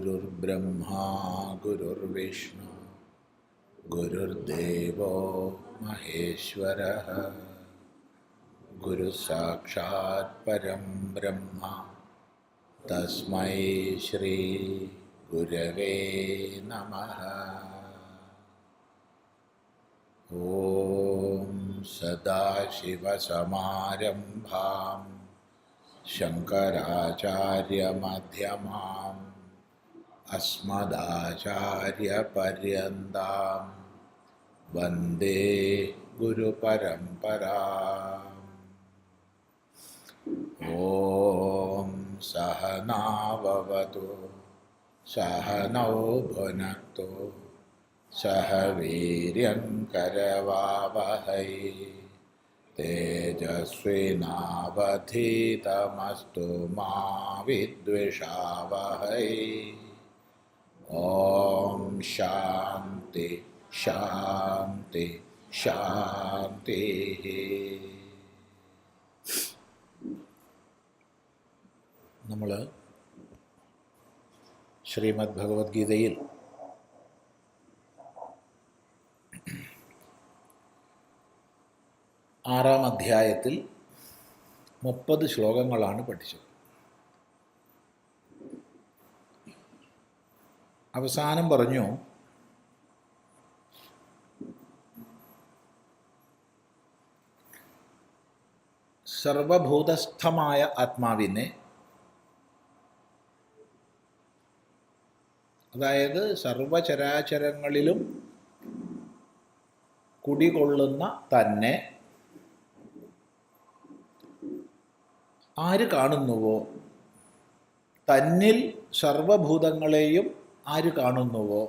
गुरुर्ब्रह्मा गुरुर्विष्णु गुरुर्देवो महेश्वरः गुरुसाक्षात् परं ब्रह्म तस्मै श्री गुरवे नमः। ॐ सदाशिवसमारम्भां शङ्कराचार्यमध्यमाम् अस्मदाचार्यपर्यन्तां वन्दे गुरुपरम्पराम्। ॐ सहनाववतु सहनौ भुनक्तु सह वीर्यङ्करवावहै तेजस्विनावधीतमस्तु मा विद्विषावहै। ॐ शान्ति शान्ति शान्तिः। നമ്മൾ ശ്രീമദ് ഭഗവത്ഗീതയിൽ ആറാം അധ്യായത്തിൽ 30 ശ്ലോകങ്ങളാണ് പഠിച്ചത്. അവസാനം പറഞ്ഞു സർവഭൂതസ്ഥമായ ആത്മാവിനെ, അതായത് സർവചരാചരങ്ങളിലും കുടികൊള്ളുന്ന തന്നെ ആര് കാണുന്നുവോ, തന്നിൽ സർവഭൂതങ്ങളെയും ആര് കാണുന്നുവോ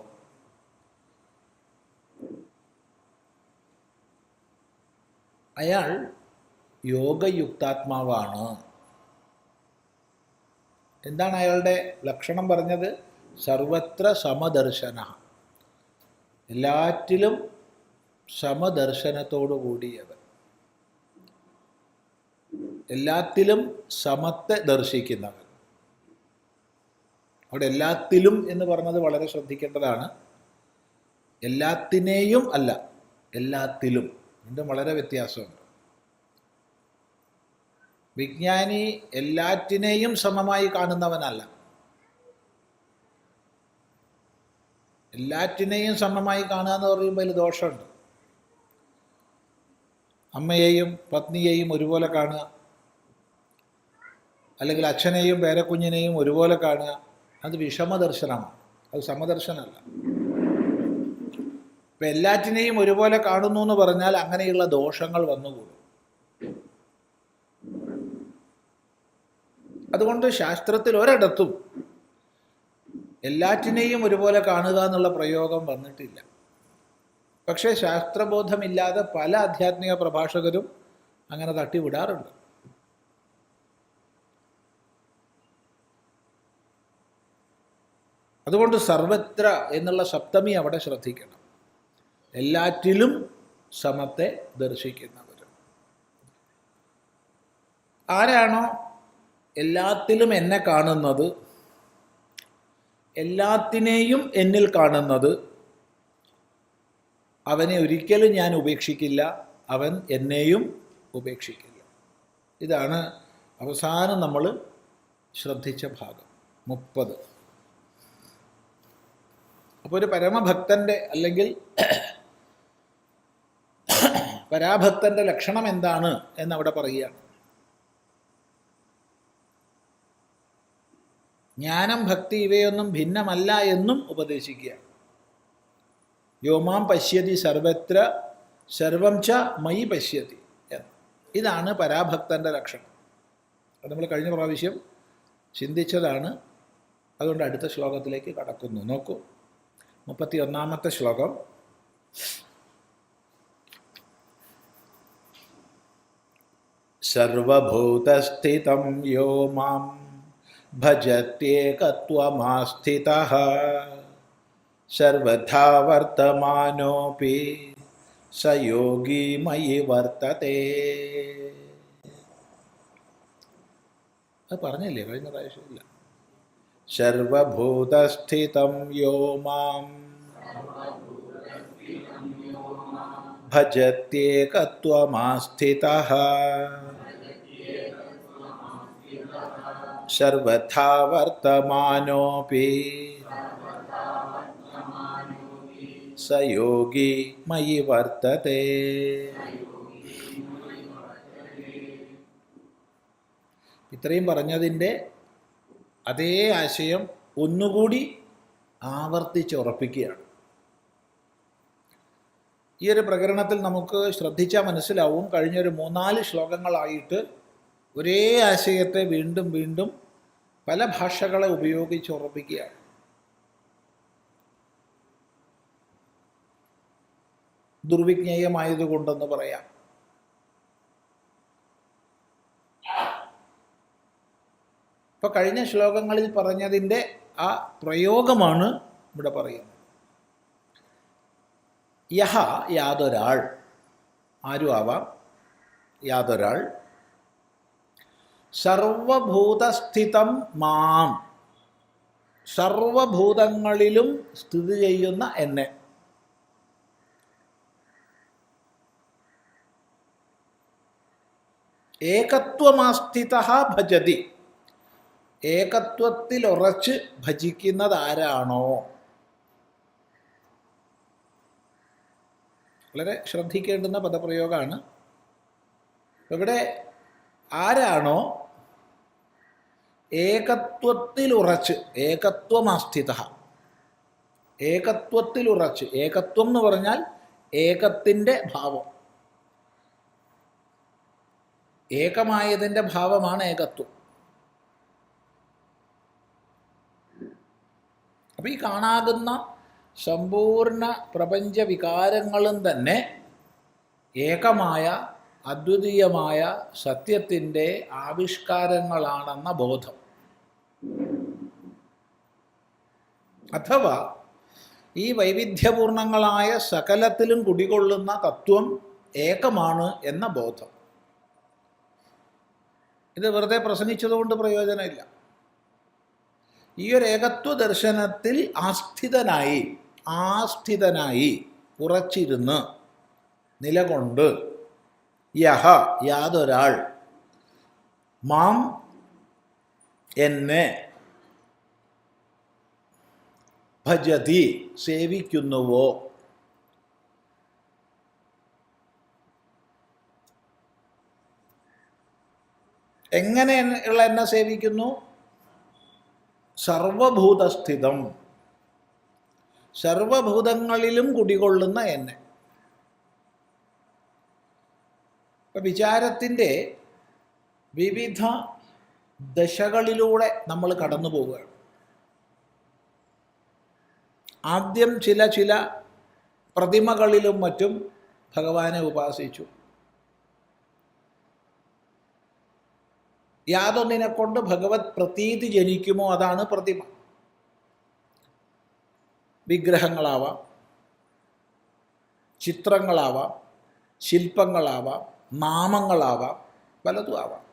അയാൾ യോഗയുക്താത്മാവാണ്. എന്താണ് അയാളുടെ ലക്ഷണം പറഞ്ഞത്? സർവത്ര സമദർശന, എല്ലാറ്റിലും സമദർശനത്തോടു കൂടിയവൻ, എല്ലാത്തിലും സമത്തെ ദർശിക്കുന്നവൻ. അവിടെ എല്ലാത്തിലും എന്ന് പറഞ്ഞത് വളരെ ശ്രദ്ധിക്കേണ്ടതാണ്. എല്ലാത്തിനെയും അല്ല, എല്ലാത്തിലും. രണ്ടും വളരെ വ്യത്യാസമുണ്ട്. വിജ്ഞാനി എല്ലാറ്റിനെയും സമമായി കാണുന്നവനല്ല. എല്ലാറ്റിനെയും സമമായി കാണുക എന്ന് പറയുമ്പോൾ അതിൽ ദോഷമുണ്ട്. അമ്മയെയും പത്നിയെയും ഒരുപോലെ കാണുക, അല്ലെങ്കിൽ അച്ഛനെയും പേരക്കുഞ്ഞിനെയും ഒരുപോലെ കാണുക, അത് വിഷമദർശനമാണ്, അത് സമദർശനമല്ല. ഇപ്പം എല്ലാറ്റിനെയും ഒരുപോലെ കാണുന്നു എന്ന് പറഞ്ഞാൽ അങ്ങനെയുള്ള ദോഷങ്ങൾ വന്നുകൂടും. അതുകൊണ്ട് ശാസ്ത്രത്തിൽ ഒരിടത്തും എല്ലാറ്റിനെയും ഒരുപോലെ കാണുക എന്നുള്ള പ്രയോഗം വന്നിട്ടില്ല. പക്ഷേ ശാസ്ത്രബോധമില്ലാതെ പല ആധ്യാത്മിക പ്രഭാഷകരും അങ്ങനെ തട്ടിവിടാറുണ്ട്. അതുകൊണ്ട് സർവത്ര എന്നുള്ള സപ്തമി അവിടെ ശ്രദ്ധിക്കണം. എല്ലാറ്റിലും സമത്തെ ദർശിക്കുന്നവർ. ആരാണോ എല്ലാത്തിലും എന്നെ കാണുന്നത്, എല്ലാത്തിനെയും എന്നിൽ കാണുന്നത്, അവനെ ഒരിക്കലും ഞാൻ ഉപേക്ഷിക്കില്ല, അവൻ എന്നെയും ഉപേക്ഷിക്കില്ല. ഇതാണ് അവസാനം നമ്മൾ ശ്രദ്ധിച്ച ഭാഗം 30. അപ്പോൾ ഒരു പരമഭക്തൻ്റെ അല്ലെങ്കിൽ പരാഭക്തൻ്റെ ലക്ഷണം എന്താണ് എന്നവിടെ പറയുകയാണ്. ജ്ഞാനം, ഭക്തി ഇവയൊന്നും ഭിന്നമല്ല എന്നും ഉപദേശിക്കുകയാണ്. യോമാം പശ്യതി സർവത്ര സർവം ച മയി പശ്യതി എന്ന്. ഇതാണ് പരാഭക്തൻ്റെ ലക്ഷണം. അത് നമ്മൾ കഴിഞ്ഞ പ്രാവശ്യം ചിന്തിച്ചതാണ്. അതുകൊണ്ട് അടുത്ത ശ്ലോകത്തിലേക്ക് കടക്കുന്നു. നോക്കൂ, 31ാമത്തെ ശ്ലോകം. സർവഭൂതസ്ഥിതം യോ മാം ഭജത്യേകത്വമാസ്ഥിതഃ സർവഥാ വർത്തമാനോപി സ യോഗി മയി വർത്തതേ. അത് പറഞ്ഞില്ലേ കഴിഞ്ഞ പ്രാവശ്യമില്ല? സർവഭൂതസ്ഥിതം യോ മാം ഭജത്യേകത്വമാസ്ഥിതഃ സർവഥാ വർത്തമാനോപി സ യോഗി മയി വർത്തതേ. ഇത്രയും പറഞ്ഞതിൻ്റെ അതേ ആശയം ഒന്നുകൂടി ആവർത്തിച്ചുറപ്പിക്കുകയാണ്. ഈ ഒരു പ്രകരണത്തിൽ നമുക്ക് ശ്രദ്ധിച്ചാൽ മനസ്സിലാവും, കഴിഞ്ഞൊരു 3-4 ശ്ലോകങ്ങളായിട്ട് ഒരേ ആശയത്തെ വീണ്ടും വീണ്ടും പല ഭാഷകളെ ഉപയോഗിച്ച് ഉറപ്പിക്കുകയാണ്. ദുർവിജ്ഞേയമായതുകൊണ്ടെന്ന് പറയാം. ഇപ്പൊ കഴിഞ്ഞ ശ്ലോകങ്ങളിൽ പറഞ്ഞതിൻ്റെ ആ പ്രയോഗമാണ് ഇവിടെ പറയുന്നത്. യഹ യാതൊരാൾ, ആരും ആവാം, യാതൊരാൾ സർവഭൂതസ്ഥിതം മാം, സർവഭൂതങ്ങളിലും സ്ഥിതി ചെയ്യുന്ന എന്നെ, ഏകത്വമാസ്ഥിതഃ ഭജതി, ഏകത്വത്തിൽ ഉറച്ച് ഭജിക്കുന്നതാരാണോ. വളരെ ശ്രദ്ധിക്കേണ്ടുന്ന പദപ്രയോഗമാണ്. ഇവിടെ ആരാണോ ഏകത്വത്തിലുറച്ച്, ഏകത്വമാസ്ഥിതഃ, ഏകത്വത്തിലുറച്ച്, ഏകത്വം എന്ന് പറഞ്ഞാൽ ഏകത്തിൻ്റെ ഭാവം, ഏകമായതിൻ്റെ ഭാവമാണ് ഏകത്വം. അപ്പം ഈ കാണാകുന്ന സമ്പൂർണ്ണ പ്രപഞ്ച വികാരങ്ങളും തന്നെ ഏകമായ അദ്വിതീയമായ സത്യത്തിൻ്റെ ആവിഷ്കാരങ്ങളാണെന്ന ബോധം, അഥവാ ഈ വൈവിധ്യപൂർണങ്ങളായ സകലത്തിലും കുടികൊള്ളുന്ന തത്വം ഏകമാണ് എന്ന ബോധം. ഇത് വെറുതെ പ്രസംഗിച്ചതുകൊണ്ട് പ്രയോജനമില്ല. ഈ ഒരു ഏകത്വ ദർശനത്തിൽ ആസ്ഥിതനായി ഉറച്ചിരുന്ന് നിലകൊണ്ട് യഹ യാതൊരാൾ മാം എന്നെ ഭജതി സേവിക്കുന്നുവോ, എങ്ങനെയുള്ള എന്നെ സേവിക്കുന്നു? സർവഭൂതസ്ഥിതം, സർവഭൂതങ്ങളിലും കുടികൊള്ളുന്ന എന്നെ. ഇപ്പം വിചാരത്തിൻ്റെ വിവിധ ദശകളിലൂടെ നമ്മൾ കടന്നു പോവുകയാണ്. ആദ്യം ചില പ്രതിമകളിലും മറ്റും ഭഗവാനെ ഉപാസിച്ചു. യാതൊന്നിനെ കൊണ്ട് ഭഗവത് പ്രതീതി ജനിക്കുമോ അതാണ് പ്രതിമ. വിഗ്രഹങ്ങളാവാം, ചിത്രങ്ങളാവാം, ശില്പങ്ങളാവാം, നാമങ്ങളാവാം, പലതും ആവാം.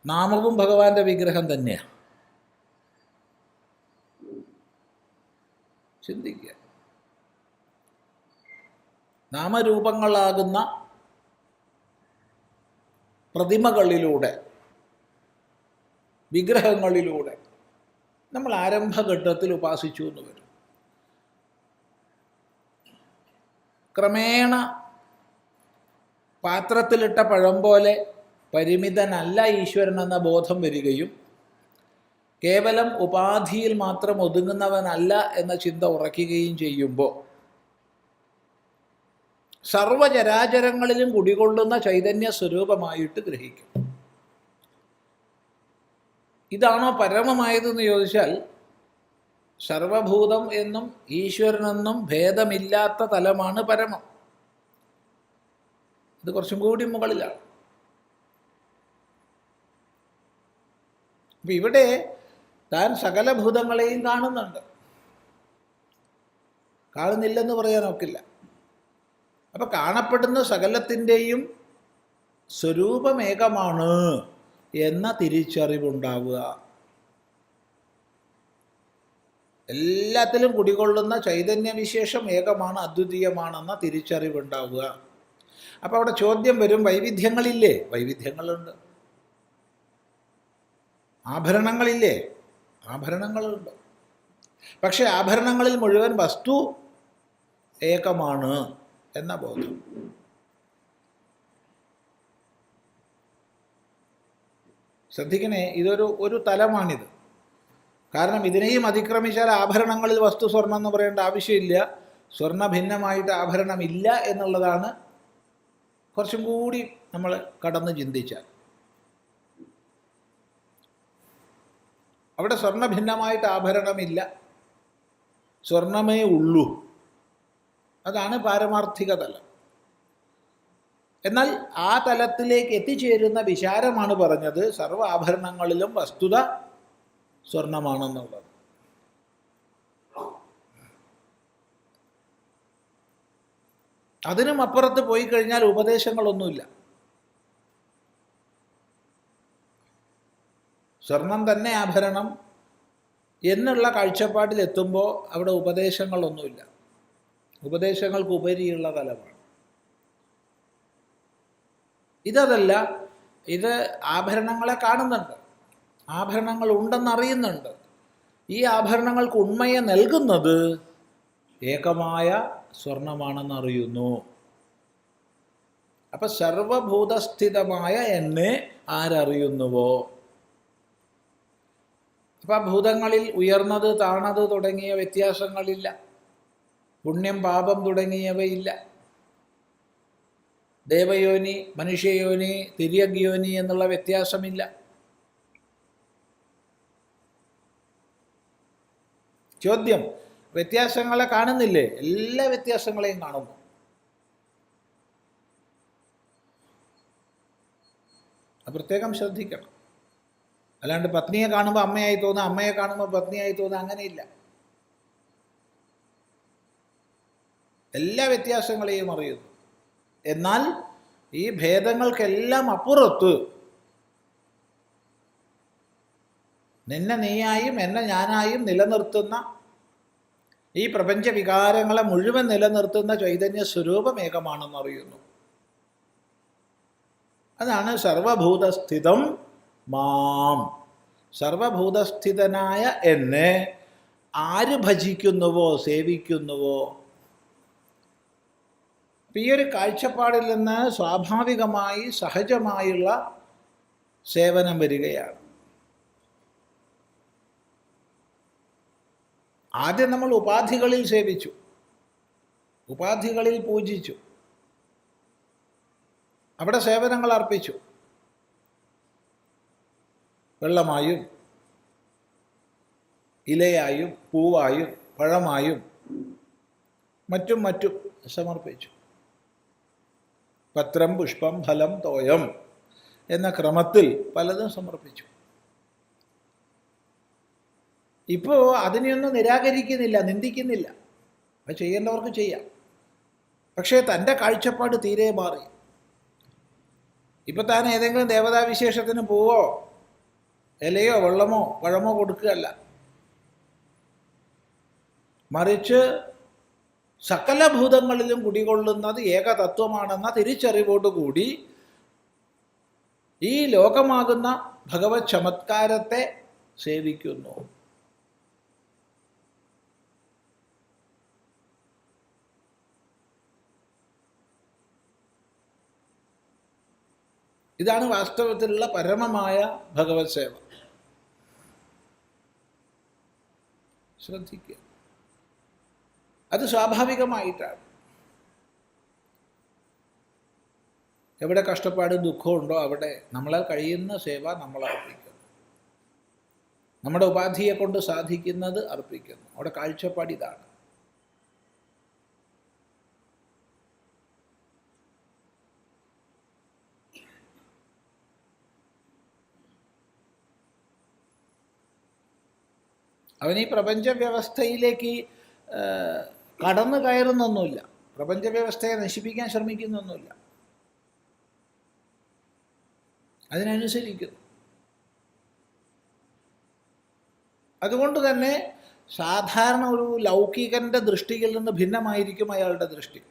നാമവും ഭഗവാന്റെ വിഗ്രഹം തന്നെയാണ്. ചിന്തിക്കുക. നാമരൂപങ്ങളാകുന്ന പ്രതിമകളിലൂടെ, വിഗ്രഹങ്ങളിലൂടെ നമ്മൾ ആരംഭഘട്ടത്തിൽ ഉപാസിച്ചു എന്ന് വരും. ക്രമേണ പാത്രത്തിലിട്ട പഴം പോലെ പരിമിതനല്ല ഈശ്വരൻ എന്ന ബോധം വരികയും കേവലം ഉപാധിയിൽ മാത്രം ഒതുങ്ങുന്നവനല്ല എന്ന ചിന്ത ഉറയ്ക്കുകയും ചെയ്യുമ്പോൾ സർവചരാചരങ്ങളിലും കുടികൊള്ളുന്ന ചൈതന്യ സ്വരൂപമായിട്ട് ഗ്രഹിക്കും. ഇതാണോ പരമമായതെന്ന് ചോദിച്ചാൽ, സർവഭൂതം എന്നും ഈശ്വരനെന്നും ഭേദമില്ലാത്ത തലമാണ് പരമം. ഇത് കുറച്ചും കൂടി മുകളിലാണ്. അപ്പം ഇവിടെ താൻ സകല ഭൂതങ്ങളെയും കാണുന്നുണ്ട്, കാണുന്നില്ലെന്ന് പറയാൻ ഒക്കില്ല. അപ്പം കാണപ്പെടുന്ന സകലത്തിൻ്റെയും സ്വരൂപമേകമാണ് എന്ന തിരിച്ചറിവുണ്ടാവുക. എല്ലാത്തിലും കുടികൊള്ളുന്ന ചൈതന്യവിശേഷം ഏകമാണ്, അദ്വിതീയമാണെന്ന തിരിച്ചറിവുണ്ടാവുക. അപ്പോൾ അവിടെ ചോദ്യം വരും, വൈവിധ്യങ്ങളില്ലേ? വൈവിധ്യങ്ങളുണ്ട്. ആഭരണങ്ങളില്ലേ? ആഭരണങ്ങളുണ്ട്. പക്ഷെ ആഭരണങ്ങളിൽ മുഴുവൻ വസ്തു ഏകമാണ് എന്ന ബോധം. ശ്രദ്ധിക്കണേ, ഇതൊരു തലമാണിത്. കാരണം ഇതിനെയും അതിക്രമിച്ചാൽ ആഭരണങ്ങളിൽ വസ്തു സ്വർണ്ണം എന്ന് പറയേണ്ട ആവശ്യമില്ല. സ്വർണ്ണ ഭിന്നമായിട്ട് ആഭരണമില്ല എന്നുള്ളതാണ് കുറച്ചും കൂടി നമ്മൾ കടന്ന് ചിന്തിച്ചാൽ. അവിടെ സ്വർണ്ണ ഭിന്നമായിട്ട് ആഭരണമില്ല, സ്വർണമേ ഉള്ളൂ. അതാണ് പാരമാർത്ഥിക തലം. എന്നാൽ ആ തലത്തിലേക്ക് എത്തിച്ചേരുന്ന വിചാരമാണ് പറഞ്ഞത് സർവ്വ ആഭരണങ്ങളിലും വസ്തുത സ്വർണമാണെന്നുള്ളത്. അതിനും അപ്പുറത്ത് പോയി കഴിഞ്ഞാൽ ഉപദേശങ്ങളൊന്നുമില്ല. സ്വർണം തന്നെ ആഭരണം എന്നുള്ള കാഴ്ചപ്പാടിലെത്തുമ്പോൾ അവിടെ ഉപദേശങ്ങളൊന്നുമില്ല. ഉപദേശങ്ങൾക്ക് ഉപരിയുള്ള തലമാണ്. ഇതല്ല, ഇത് ആഭരണങ്ങളെ കാണുന്നുണ്ട്, ആഭരണങ്ങൾ ഉണ്ടെന്നറിയുന്നുണ്ട്. ഈ ആഭരണങ്ങൾക്ക് ഉണ്മയെ നൽകുന്നത് ഏകമായ സ്വർണമാണെന്നറിയുന്നു. അപ്പം സർവഭൂതസ്ഥിതമായ എന്നെ ആരറിയുന്നുവോ, അപ്പം ഭൂതങ്ങളിൽ ഉയർന്നത് താണത് തുടങ്ങിയ വ്യത്യാസങ്ങളില്ല, പുണ്യം പാപം തുടങ്ങിയവയില്ല. ദേവയോനി, മനുഷ്യയോനി, തിര്യഗ്യോനി എന്നുള്ള വ്യത്യാസമില്ല. ചോദ്യം, വ്യത്യാസങ്ങളെ കാണുന്നില്ലേ? എല്ലാ വ്യത്യാസങ്ങളെയും കാണുന്നു. അത് പ്രത്യേകം ശ്രദ്ധിക്കണം. അല്ലാണ്ട് പത്നിയെ കാണുമ്പോൾ അമ്മയായി തോന്നുക, അമ്മയെ കാണുമ്പോൾ പത്നിയായി തോന്നുക, അങ്ങനെയില്ല. എല്ലാ വ്യത്യാസങ്ങളെയും അറിയുന്നു. എന്നാൽ ഈ ഭേദങ്ങൾക്കെല്ലാം അപ്പുറത്ത് നിന്നെ നീയായും എന്നെ ഞാനായും നിലനിർത്തുന്ന, ഈ പ്രപഞ്ച വികാരങ്ങളെ മുഴുവൻ നിലനിർത്തുന്ന ചൈതന്യ സ്വരൂപം ഏകമാണെന്നറിയുന്നു. അതാണ് സർവഭൂതസ്ഥിതം മാം. സർവഭൂതസ്ഥിതനായ എന്നെ ആര് ഭജിക്കുന്നുവോ, സേവിക്കുന്നുവോ. ഈ ഒരു കാഴ്ചപ്പാടിൽ നിന്ന് സ്വാഭാവികമായി സഹജമായുള്ള സേവനം വരികയാണ്. ആദ്യം നമ്മൾ ഉപാധികളിൽ സേവിച്ചു, ഉപാധികളിൽ പൂജിച്ചു, അവിടെ സേവനങ്ങൾ അർപ്പിച്ചു. വെള്ളമായും ഇലയായും പൂവായും പഴമായും മറ്റും സമർപ്പിച്ചു. പത്രം, പുഷ്പം, ഫലം, തോയം എന്ന ക്രമത്തിൽ പലതും സമർപ്പിച്ചു. ഇപ്പോൾ അതിനെയൊന്നും നിരാകരിക്കുന്നില്ല, നിന്ദിക്കുന്നില്ല. അത് ചെയ്യേണ്ടവർക്ക് ചെയ്യാം. പക്ഷേ തൻ്റെ കാഴ്ചപ്പാട് തീരെ മാറി. ഇപ്പം താൻ ഏതെങ്കിലും ദേവതാവിശേഷത്തിന് പൂവോ ഇലയോ വെള്ളമോ പഴമോ കൊടുക്കുകയല്ല, മറിച്ച് സകല ഭൂതങ്ങളിലും കുടികൊള്ളുന്നത് ഏകതത്വമാണെന്ന തിരിച്ചറിവോടുകൂടി ഈ ലോകമാകുന്ന ഭഗവത് ചമത്കാരത്തെ സേവിക്കുന്നു. ഇതാണ് വാസ്തവത്തിലുള്ള പരമമായ ഭഗവത് സേവ. ശ്രദ്ധിക്കുക, അത് സ്വാഭാവികമായിട്ടാണ്. എവിടെ കഷ്ടപ്പാടും ദുഃഖവും ഉണ്ടോ അവിടെ നമ്മളാൽ കഴിയുന്ന സേവ നമ്മൾ അർപ്പിക്കുന്നു. നമ്മുടെ ഉപാധിയെ കൊണ്ട് സാധിക്കുന്നത് അർപ്പിക്കുന്നു. അവിടെ കാഴ്ചപ്പാട് ഇതാണ്. അവൻ ഈ പ്രപഞ്ച വ്യവസ്ഥയിലേക്ക് കടന്നു കയറുന്നൊന്നുമില്ല, പ്രപഞ്ച വ്യവസ്ഥയെ നശിപ്പിക്കാൻ ശ്രമിക്കുന്നൊന്നുമില്ല, അതിനനുസരിക്കുന്നു. അതുകൊണ്ട് തന്നെ സാധാരണ ഒരു ലൗകികൻ്റെ ദൃഷ്ടിയിൽ നിന്ന് ഭിന്നമായിരിക്കും അയാളുടെ ദൃഷ്ടി.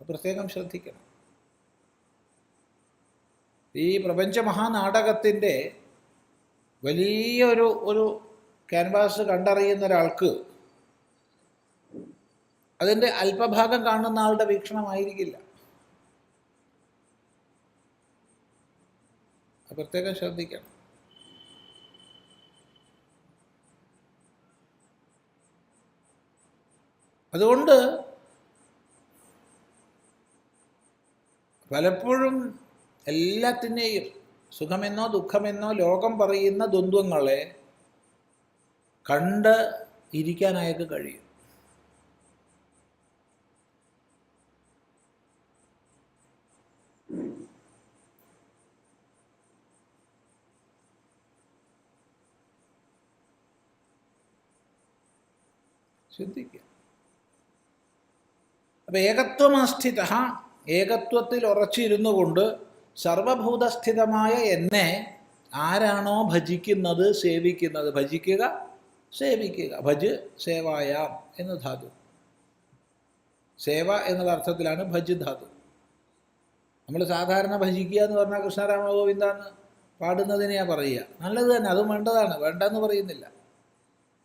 പ്രത്യേകം ശ്രദ്ധിക്കണം. ഈ പ്രപഞ്ച മഹാനാടകത്തിൻ്റെ വലിയൊരു ക്യാൻവാസ് കണ്ടറിയുന്ന ഒരാൾക്ക് അതിൻ്റെ അല്പഭാഗം കാണുന്ന ആളുടെ വീക്ഷണമായിരിക്കില്ല. പ്രത്യേകം ശ്രദ്ധിക്കണം. അതുകൊണ്ട് പലപ്പോഴും എല്ലാത്തിനെയും സുഖമെന്നോ ദുഃഖമെന്നോ ലോകം പറയുന്ന ദ്വന്ദ്വങ്ങളെ കണ്ട് ഇരിക്കാൻ അയാൾക്ക് കഴിയും. ശ്രദ്ധിക്കുക. അപ്പം ഏകത്വമാസ്ഥിത, ഏകത്വത്തിൽ ഉറച്ചിരുന്നു കൊണ്ട് സർവഭൂതസ്ഥിതമായ എന്നെ ആരാണോ ഭജിക്കുന്നത്, സേവിക്കുന്നത്, ഭജിക്കുക സേവിക്കുക, ഭജ് സേവായാം എന്ന് ധാതു. സേവ എന്നുള്ള അർത്ഥത്തിലാണ് ഭജ് ധാതു. നമ്മൾ സാധാരണ ഭജിക്കുക എന്ന് പറഞ്ഞാൽ കൃഷ്ണരാമ ഗോവിന്ദാന്ന് പാടുന്നതിനെയാണ് പറയുക. നല്ലത് തന്നെ, അതും വേണ്ടതാണ്, വേണ്ടെന്ന് പറയുന്നില്ല.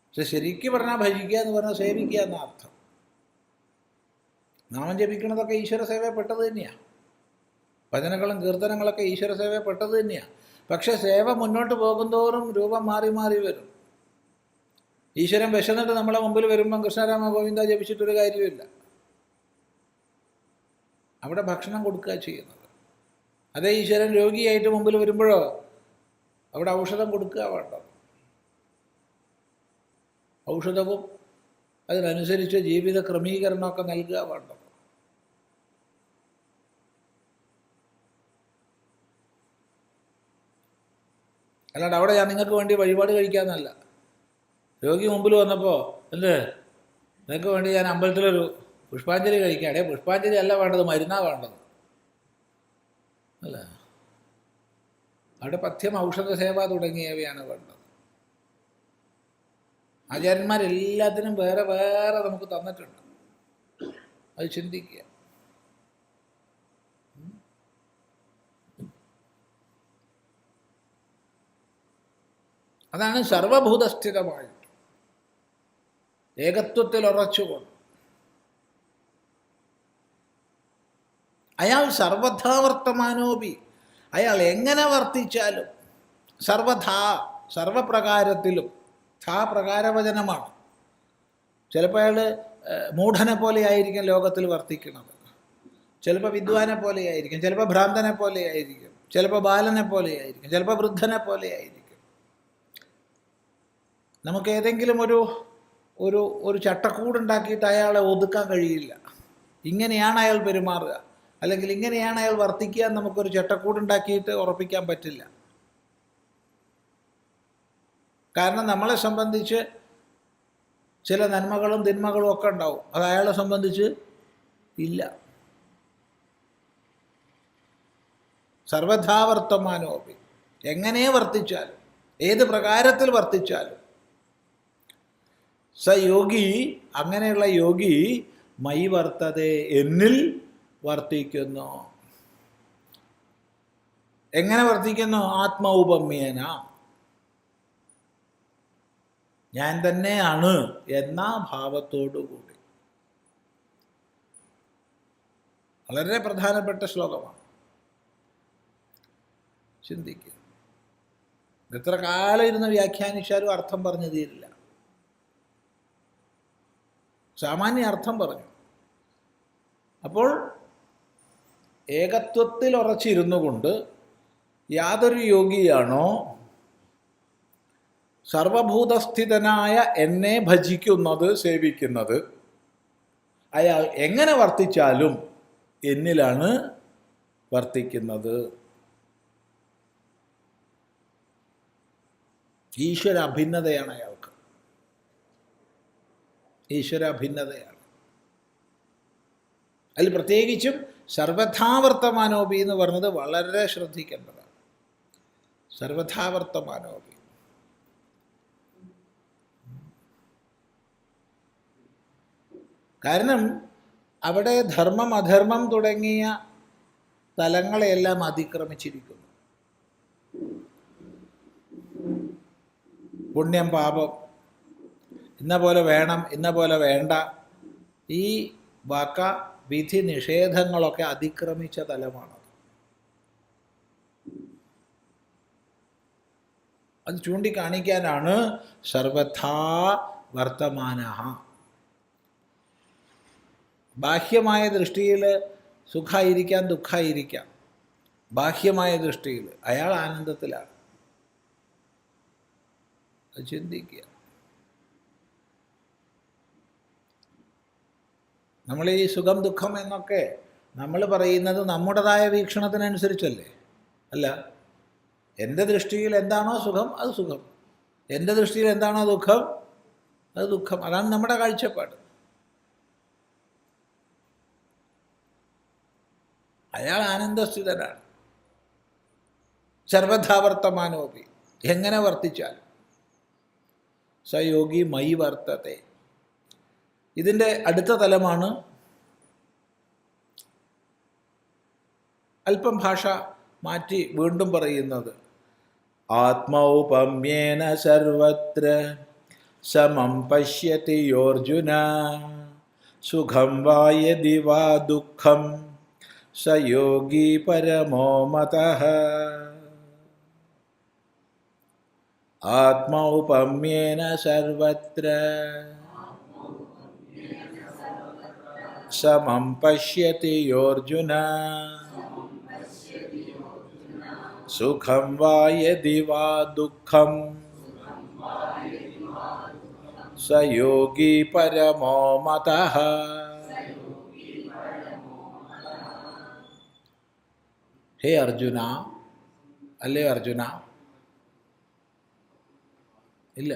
പക്ഷെ ശരിക്കും പറഞ്ഞാൽ ഭജിക്കുക എന്ന് പറഞ്ഞാൽ സേവിക്കുക എന്ന അർത്ഥം. നാമം ജപിക്കുന്നതൊക്കെ ഈശ്വര സേവപ്പെട്ടത് തന്നെയാണ്. ഭജനകളും കീർത്തനങ്ങളൊക്കെ ഈശ്വര സേവപ്പെട്ടത് തന്നെയാണ്. പക്ഷെ സേവ മുന്നോട്ട് പോകുന്തോറും രൂപം മാറി മാറി വരും. ഈശ്വരൻ വിശന്നിട്ട് നമ്മളെ മുമ്പിൽ വരുമ്പം കൃഷ്ണരാമ ഗോവിന്ദ ജപിച്ചിട്ടൊരു കാര്യമില്ല. അവിടെ ഭക്ഷണം കൊടുക്കുക ചെയ്യുന്നത്. അതേ ഈശ്വരൻ രോഗിയായിട്ട് മുമ്പിൽ വരുമ്പോഴോ അവിടെ ഔഷധം കൊടുക്കുക വേണ്ടത്. ഔഷധവും അതിനനുസരിച്ച് ജീവിത ക്രമീകരണമൊക്കെ നൽകുക വേണ്ടത്. അല്ലാണ്ട് അവിടെ ഞാൻ നിങ്ങൾക്ക് വേണ്ടി വഴിപാട് കഴിക്കാമെന്നല്ല. രോഗി മുമ്പിൽ വന്നപ്പോൾ എന്ത് നിങ്ങൾക്ക് വേണ്ടി ഞാൻ അമ്പലത്തിലൊരു പുഷ്പാഞ്ജലി കഴിക്കാം. പുഷ്പാഞ്ജലി അല്ല വേണ്ടത്, മരുന്നാണ് വേണ്ടത് അല്ല. അവിടെ പഥ്യം, ഔഷധ സേവ തുടങ്ങിയവയാണ് വേണ്ടത്. ആചാര്യന്മാരെല്ലാത്തിനും വേറെ വേറെ നമുക്ക് തന്നിട്ടുണ്ട്. അത് ചിന്തിക്കുക. അതാണ് സർവഭൂതസ്ഥിതമായിട്ട് ഏകത്വത്തിൽ ഉറച്ചുകൊണ്ട് അയാൾ സർവഥാ വർത്തമാനോപി, അയാൾ എങ്ങനെ വർത്തിച്ചാലും സർവഥാ, സർവപ്രകാരത്തിലും. ഥാ പ്രകാരവചനമാണ്. ചിലപ്പോൾ അയാൾ മൂഢനെ പോലെ ആയിരിക്കും ലോകത്തിൽ വർത്തിക്കുന്നത്, ചിലപ്പോൾ വിദ്വാനെ പോലെ ആയിരിക്കും, ചിലപ്പോൾ ഭ്രാന്തനെ പോലെ ആയിരിക്കും, ചിലപ്പോൾ ബാലനെ പോലെ ആയിരിക്കും, ചിലപ്പോൾ വൃദ്ധനെ പോലെ ആയിരിക്കും. നമുക്ക് ഏതെങ്കിലും ഒരു ചട്ടക്കൂടുണ്ടാക്കിയിട്ട് അയാളെ ഒതുക്കാൻ കഴിയില്ല. ഇങ്ങനെയാണ് അയാൾ പെരുമാറുക, അല്ലെങ്കിൽ ഇങ്ങനെയാണ് അയാൾ വർത്തിക്കുക എന്ന് നമുക്കൊരു ചട്ടക്കൂടുണ്ടാക്കിയിട്ട് ഉറപ്പിക്കാൻ പറ്റില്ല. കാരണം നമ്മളെ സംബന്ധിച്ച് ചില നന്മകളും തിന്മകളും ഒക്കെ ഉണ്ടാവും, അത് അയാളെ സംബന്ധിച്ച് ഇല്ല. സർവഥാ വർത്തമാനോപി, എങ്ങനെ വർത്തിച്ചാലും, ഏത് പ്രകാരത്തിൽ വർത്തിച്ചാലും സ യോഗി, അങ്ങനെയുള്ള യോഗി മൈ വർത്തതേ, എന്നിൽ വർത്തിക്കുന്നു. എങ്ങനെ വർത്തിക്കുന്നു? ആത്മൗപമ്യേന, ഞാൻ തന്നെയാണ് എന്ന ഭാവത്തോടുകൂടി. വളരെ പ്രധാനപ്പെട്ട ശ്ലോകമാണ്. ചിന്തിക്കുക. എത്ര കാലം ഇരുന്ന് വ്യാഖ്യാനിച്ചാലും അർത്ഥം പറഞ്ഞു തീരില്ല. സാമാന്യ അർത്ഥം പറഞ്ഞു. അപ്പോൾ ഏകത്വത്തിൽ ഉറച്ചിരുന്നു കൊണ്ട് യാതൊരു യോഗിയാണോ സർവഭൂതസ്ഥിതനായ എന്നെ ഭജിക്കുന്നത്, സേവിക്കുന്നത്, അയാൾ എങ്ങനെ വർത്തിച്ചാലും എന്നിലാണ് വർത്തിക്കുന്നത്. ഈശ്വര അഭിന്നതയാണ് അയാൾക്ക്. ഈശ്വര ഭിന്നതയാണ്. അതിൽ പ്രത്യേകിച്ചും സർവഥാവർത്തമാനോപി എന്ന് പറഞ്ഞത് വളരെ ശ്രദ്ധിക്കേണ്ടതാണ്. സർവഥാവർത്തമാനോപി. കാരണം അവിടെ ധർമ്മം അധർമ്മം തുടങ്ങിയ തലങ്ങളെയെല്ലാം അതിക്രമിച്ചിരിക്കുന്നു. പുണ്യം പാപം, ഇന്ന പോലെ വേണം ഇന്ന പോലെ വേണ്ട, ഈ വക വിധി നിഷേധങ്ങളൊക്കെ അതിക്രമിച്ച തലമാണ്. അത് ചൂണ്ടിക്കാണിക്കാനാണ് സർവഥാ വർത്തമാനഃ. ബാഹ്യമായ ദൃഷ്ടിയിൽ സുഖമായിരിക്കാം, ദുഃഖമായിരിക്കാം. ബാഹ്യമായ ദൃഷ്ടിയിൽ അയാൾ ആനന്ദത്തിലാണ്. അത് ചിന്തിക്കുക. നമ്മൾ ഈ സുഖം ദുഃഖം എന്നൊക്കെ നമ്മൾ പറയുന്നത് നമ്മുടേതായ വീക്ഷണത്തിനനുസരിച്ചല്ലേ? അല്ല, എൻ്റെ ദൃഷ്ടിയിൽ എന്താണോ സുഖം അത് സുഖം, എൻ്റെ ദൃഷ്ടിയിൽ എന്താണോ ദുഃഖം അത് ദുഃഖം. അതാണ് നമ്മുടെ കാഴ്ചപ്പാട്. അയാൾ ആനന്ദസ്ഥിതനാണ്. സർവഥാവർത്തമാനോപി, എങ്ങനെ വർത്തിച്ചാൽ. സ യോഗി മയി വർത്തത്തെ. ഇതിൻ്റെ അടുത്ത തലമാണ് അല്പം ഭാഷ മാറ്റി വീണ്ടും പറയുന്നത്. ആത്മൗപമ്യേന സർവത്ര സമം പശ്യതി യോർജുന സുഖം വാ യദി വാ ദുഃഖം സ യോഗി പരമോ മതഃ. ആത്മൗപമ്യേന സർവത്ര സമം പശ്യതി യോർജുന സുഖം വാ യദി വാ ദുഃഖം സ യോഗി പരമോ മതഃ. ഹേ അർജുന, അല്ലേ അർജുന? ഇല്ല,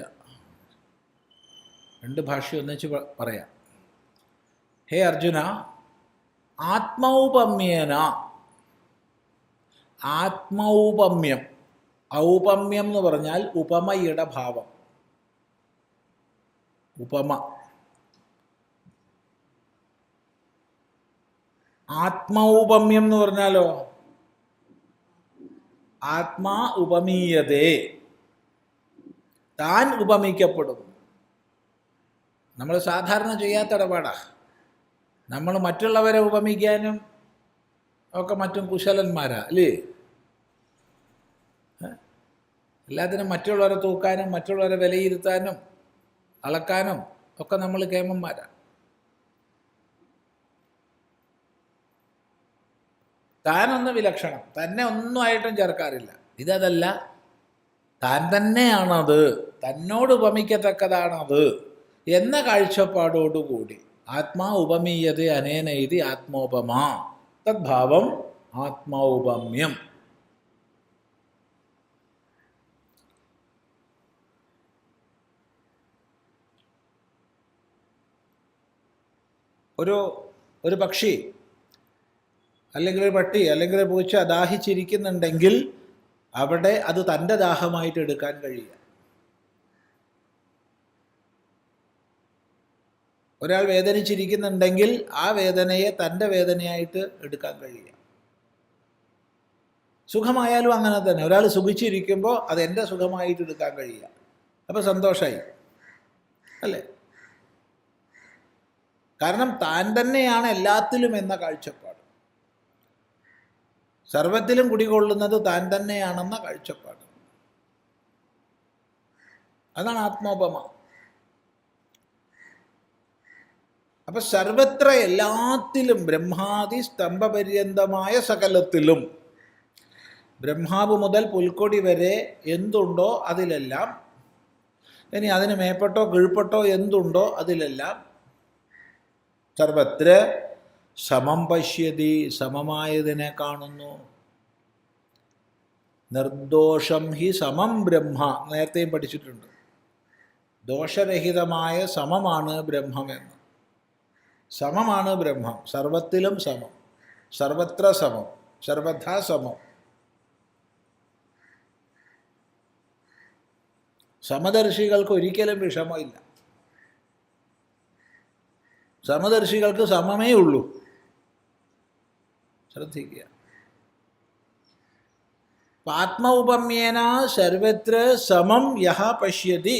രണ്ട് ഭാഷ ഒന്നിച്ച് പറയാം. ഹേ അർജുന, ആത്മൗപമ്യേന, ആത്മൗപമ്യം, ഔപമ്യം എന്ന് പറഞ്ഞാൽ ഉപമയുടെ ഭാവം, ഉപമ. ആത്മൗപമ്യം എന്ന് പറഞ്ഞാലോ ആത്മാ ഉപമീയതേ, താൻ ഉപമിക്കപ്പെടും. നമ്മൾ സാധാരണ ചെയ്യാത്ത ഇടപാടാ. നമ്മൾ മറ്റുള്ളവരെ ഉപമിക്കാനും ഒക്കെ മറ്റും കുശലന്മാരാ, അല്ലേ? എല്ലാത്തിനും മറ്റുള്ളവരെ തൂക്കാനും മറ്റുള്ളവരെ വിലയിരുത്താനും അളക്കാനും ഒക്കെ നമ്മൾ കേമന്മാരാ. താനൊന്ന് വിലക്ഷണം, തന്നെ ഒന്നുമായിട്ടും ചേർക്കാറില്ല. ഇതല്ല, താൻ തന്നെയാണത്, തന്നോട് ഉപമിക്കത്തക്കതാണത് എന്ന കാഴ്ചപ്പാടോടുകൂടി ആത്മാ ഉപമീയത അനേനൈതി ആത്മോപമ തദ്ഭാവം ആത്മൗപമ്യം. ഒരു പക്ഷി അല്ലെങ്കിൽ ഒരു പട്ടി അല്ലെങ്കിൽ ഒരു പൂച്ച ദാഹിച്ചിരിക്കുന്നുണ്ടെങ്കിൽ അവിടെ അത് തൻ്റെ ദാഹമായിട്ട് എടുക്കാൻ കഴിയുക. ഒരാൾ വേദനിച്ചിരിക്കുന്നുണ്ടെങ്കിൽ ആ വേദനയെ തൻ്റെ വേദനയായിട്ട് എടുക്കാൻ കഴിയുക. സുഖമായാലും അങ്ങനെ തന്നെ. ഒരാൾ സുഖിച്ചിരിക്കുമ്പോൾ അത് എൻ്റെ സുഖമായിട്ട് എടുക്കാൻ കഴിയുക. അപ്പോൾ സന്തോഷമായി, അല്ലേ? കാരണം താൻ തന്നെയാണ് എല്ലാത്തിലും എന്ന കാഴ്ചപ്പാട്, സർവത്തിലും കുടികൊള്ളുന്നത് താൻ തന്നെയാണെന്ന കാഴ്ചപ്പാട്. അതാണ് ആത്മോപമ. അപ്പൊ സർവത്ര എല്ലാത്തിലും, ബ്രഹ്മാദി സ്തംഭപര്യന്തമായ സകലത്തിലും, ബ്രഹ്മാവ് മുതൽ പുൽക്കൊടി വരെ എന്തുണ്ടോ അതിലെല്ലാം, ഇനി അതിന് മേപ്പെട്ടോ കീഴ്പ്പെട്ടോ എന്തുണ്ടോ അതിലെല്ലാം സർവത്ര സമം പശ്യതി, സമമായതിനെ കാണുന്നു. നിർദോഷം ഹി സമം ബ്രഹ്മ, നേരത്തെയും പഠിച്ചിട്ടുണ്ട്. ദോഷരഹിതമായ സമമാണ് ബ്രഹ്മമെന്ന്. സമമാണ് ബ്രഹ്മം, സർവത്തിലും സമം, സർവത്ര സമം, സർവഥാ സമം. സമദർശികൾക്ക് ഒരിക്കലും വിഷമമില്ല. സമദർശികൾക്ക് സമമേ ഉള്ളൂ. ശ്രദ്ധിക്കുക. ആത്മൗപമ്യേന സർവത്ര സമം യഹ പശ്യതി.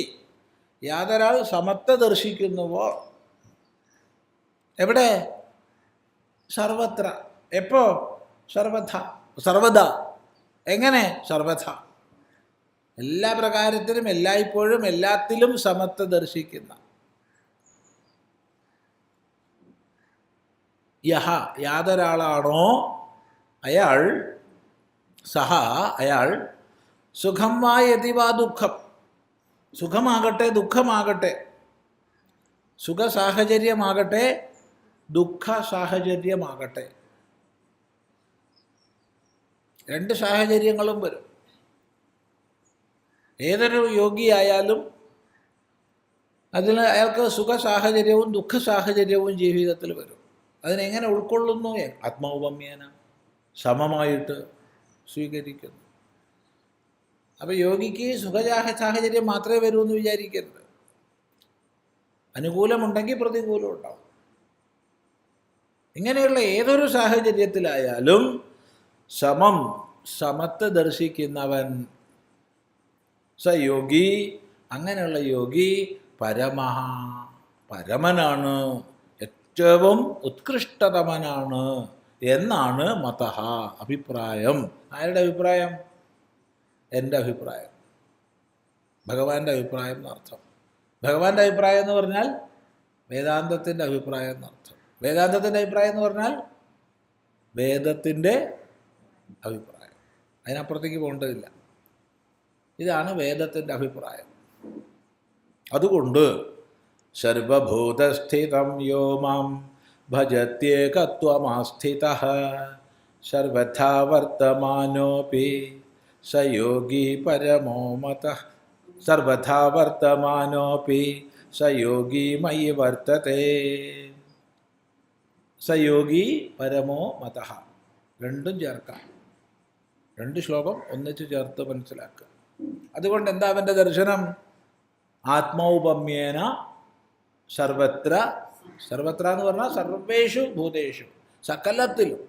യാതൊരാൾ സമത്തെ ദർശിക്കുന്നുവോ. എവിടെ? സർവത്ര. എപ്പോ? സർവഥ. സർവദ. എങ്ങനെ? സർവഥ. എല്ലാ പ്രകാരത്തിലും എല്ലായ്പ്പോഴും എല്ലാത്തിലും സമത്തെ ദർശിക്കുന്ന യഹ യാതൊരാളാണോ അയാൾ സഹ അയാൾ സുഖം വാ യതിവാ ദുഃഖം, സുഖമാകട്ടെ ദുഃഖമാകട്ടെ, സുഖ സാഹചര്യമാകട്ടെ ദുഃഖ സാഹചര്യമാകട്ടെ, രണ്ട് സാഹചര്യങ്ങളും വരും. ഏതൊരു യോഗിയായാലും അതിൽ അയാൾക്ക് സുഖ സാഹചര്യവും ദുഃഖ സാഹചര്യവും ജീവിതത്തിൽ വരും. അതിനെങ്ങനെ ഉൾക്കൊള്ളുന്നു? ആത്മൗപമ്യേന സമമായിട്ട് സ്വീകരിക്കുന്നു. അപ്പോൾ യോഗിക്ക് സാഹചര്യം മാത്രമേ വരൂ എന്ന് വിചാരിക്കരുത്. അനുകൂലമുണ്ടെങ്കിൽ പ്രതികൂലം ഉണ്ടാവും. ഇങ്ങനെയുള്ള ഏതൊരു സാഹചര്യത്തിലായാലും സമം, സമത്തെ ദർശിക്കുന്നവൻ സ യോഗി, അങ്ങനെയുള്ള യോഗി പരമഃ, പരമനാണ്, ഏറ്റവും ഉത്കൃഷ്ടതമനാണ് എന്നാണ് മതഃ, അഭിപ്രായം. ആരുടെ അഭിപ്രായം? എൻ്റെ അഭിപ്രായം, ഭഗവാന്റെ അഭിപ്രായം എന്നർത്ഥം. ഭഗവാന്റെ അഭിപ്രായം എന്ന് പറഞ്ഞാൽ വേദാന്തത്തിൻ്റെ അഭിപ്രായം എന്നർത്ഥം. വേദാന്തത്തിൻ്റെ അഭിപ്രായം എന്ന് പറഞ്ഞാൽ വേദത്തിൻ്റെ അഭിപ്രായം. അതിനപ്പുറത്തേക്ക് പോകേണ്ടതില്ല. ഇതാണ് വേദത്തിൻ്റെ അഭിപ്രായം. അതുകൊണ്ട് സർവഭൂതസ്ഥിതം യോ മാം ഭജത്യേകത്വമാസ്ഥിതഃ സർവഥാ വർത്തമാനോപി സ യോഗി പരമോ മതഃ. സർവഥാ വർത്തമാനോപി സ യോഗി മയി വർത്തത്തെ. സ യോഗി പരമോ മതഃ. രണ്ടും ചേർക്കാം. രണ്ട് ശ്ലോകം ഒന്നിച്ച് ചേർത്ത് മനസ്സിലാക്കുക. അതുകൊണ്ട് എന്താ അവൻ്റെ ദർശനം? ആത്മൗപമ്യേന സർവത്ര. സർവത്ര എന്ന് പറഞ്ഞാൽ സർവേഷു ഭൂതേഷു, സകലത്തിലും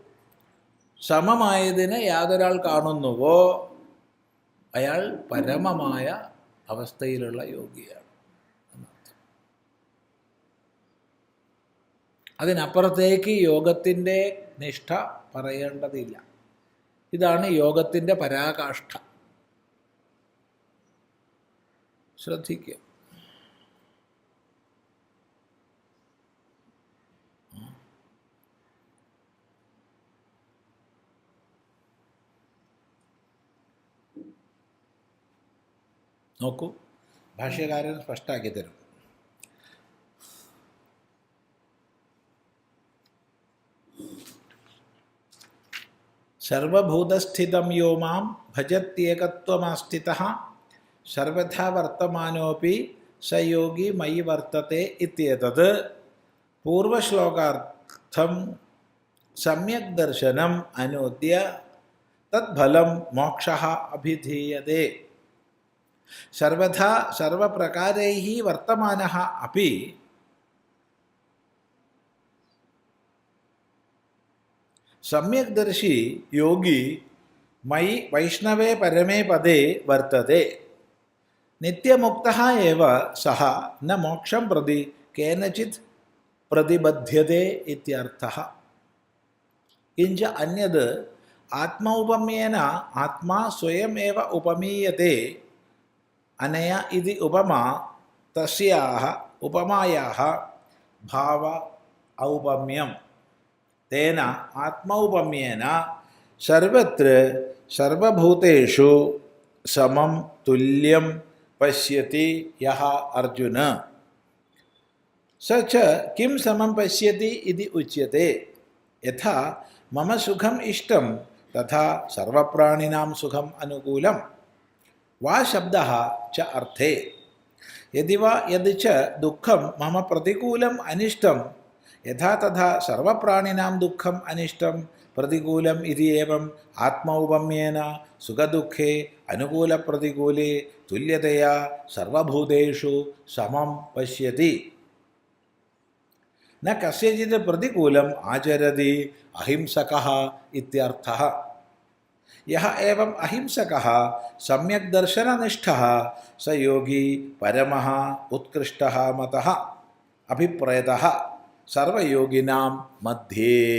സമമായതിനെ യാതൊരാൾ കാണുന്നുവോ അയാൾ പരമമായ അവസ്ഥയിലുള്ള യോഗിയാണ് എന്നർത്ഥം. അതിനപ്പുറത്തേക്ക് യോഗത്തിൻ്റെ നിഷ്ഠ പറയേണ്ടതില്ല. ഇതാണ് യോഗത്തിൻ്റെ പരാകാഷ്ഠ. ശ്രദ്ധിക്കുക. നോക്കൂ, ഭാഷ്യകാരൻ സ്പഷ്ടാക്കി തരും. സർവഭൂതസ്ഥിതം യോ മാം ഭജത്യേകത്വമാസ്ഥിതഃ സർവഥാ വർത്തമാനോപി സ യോഗി മയി വർത്തത്തെ ഇത്യേതത് പൂർവശ്ലോകാർത്ഥം സമ്യക് ദർശനം അനൂദ്യ തദ്ഫലം മോക്ഷഃ അഭിധീയതേ. സർവഥാ സർവപ്രകാരൈഃ വർത്തമാനഃ അപി സമ്യക് ദർശി യോഗി മയി വൈഷ്ണവേ പരമേ പദേ വർത്തതേ. നിത്യമുക്തഃ ഏവ സഹ ന മോക്ഷം പ്രതി കേനചിത് പ്രതിബധ്യതേ ഇത്യർത്ഥഃ. കിഞ്ച അന്യത് ആത്മൗപമ്യേന ആത്മാ സ്വയം ഏവ ഉപമീയത്തെ അനയ ഇതി ഉപമാ തസ്യാഹ ഉപമായാഹ ഭാവ ഔപമ്യം. തേന ആത്മൗപമ്യേന സർവത്ര സർവഭൂതേഷു സമം തുല്യം പശ്യതി യഹ അർജുന. സ ച കിം സമം പശ്യതി ഇതി ഉച്യത്തെ. യഥാ മമ സുഖം ഇഷ്ടം തഥാ സർവപ്രാണിനാം സുഖം അനുകൂലം. വാ ശബ്ദഃ ച അർത്ഥേ. യദി വാ യത് ച ദുഃഖം മമ പ്രതികൂലം അനിഷ്ടം യഥാ തഥാ സർവപ്രാണിനാം ദുഃഖം അനിഷ്ടം പ്രതികൂലം ഇതി ഏവം ആത്മൗപമ്യേന സുഖദുഃഖേ അനുകൂലപ്രതികൂലേ തുല്യതയാ സർവഭൂതേഷു സമം പശ്യതി. ന കസ്യചിത് പ്രതികൂലം ആചരതി അഹിംസകഃ ഇത്യർത്ഥഃ. യഹ ഏവം അഹിംസകഃ സമ്യക് ദർശനനിഷ്ഠഃ സ യോഗി പരമഃ ഉത്കൃഷ്ടഃ മതഃ അഭിപ്രേതഃ സർവയോഗിനാം മധ്യേ.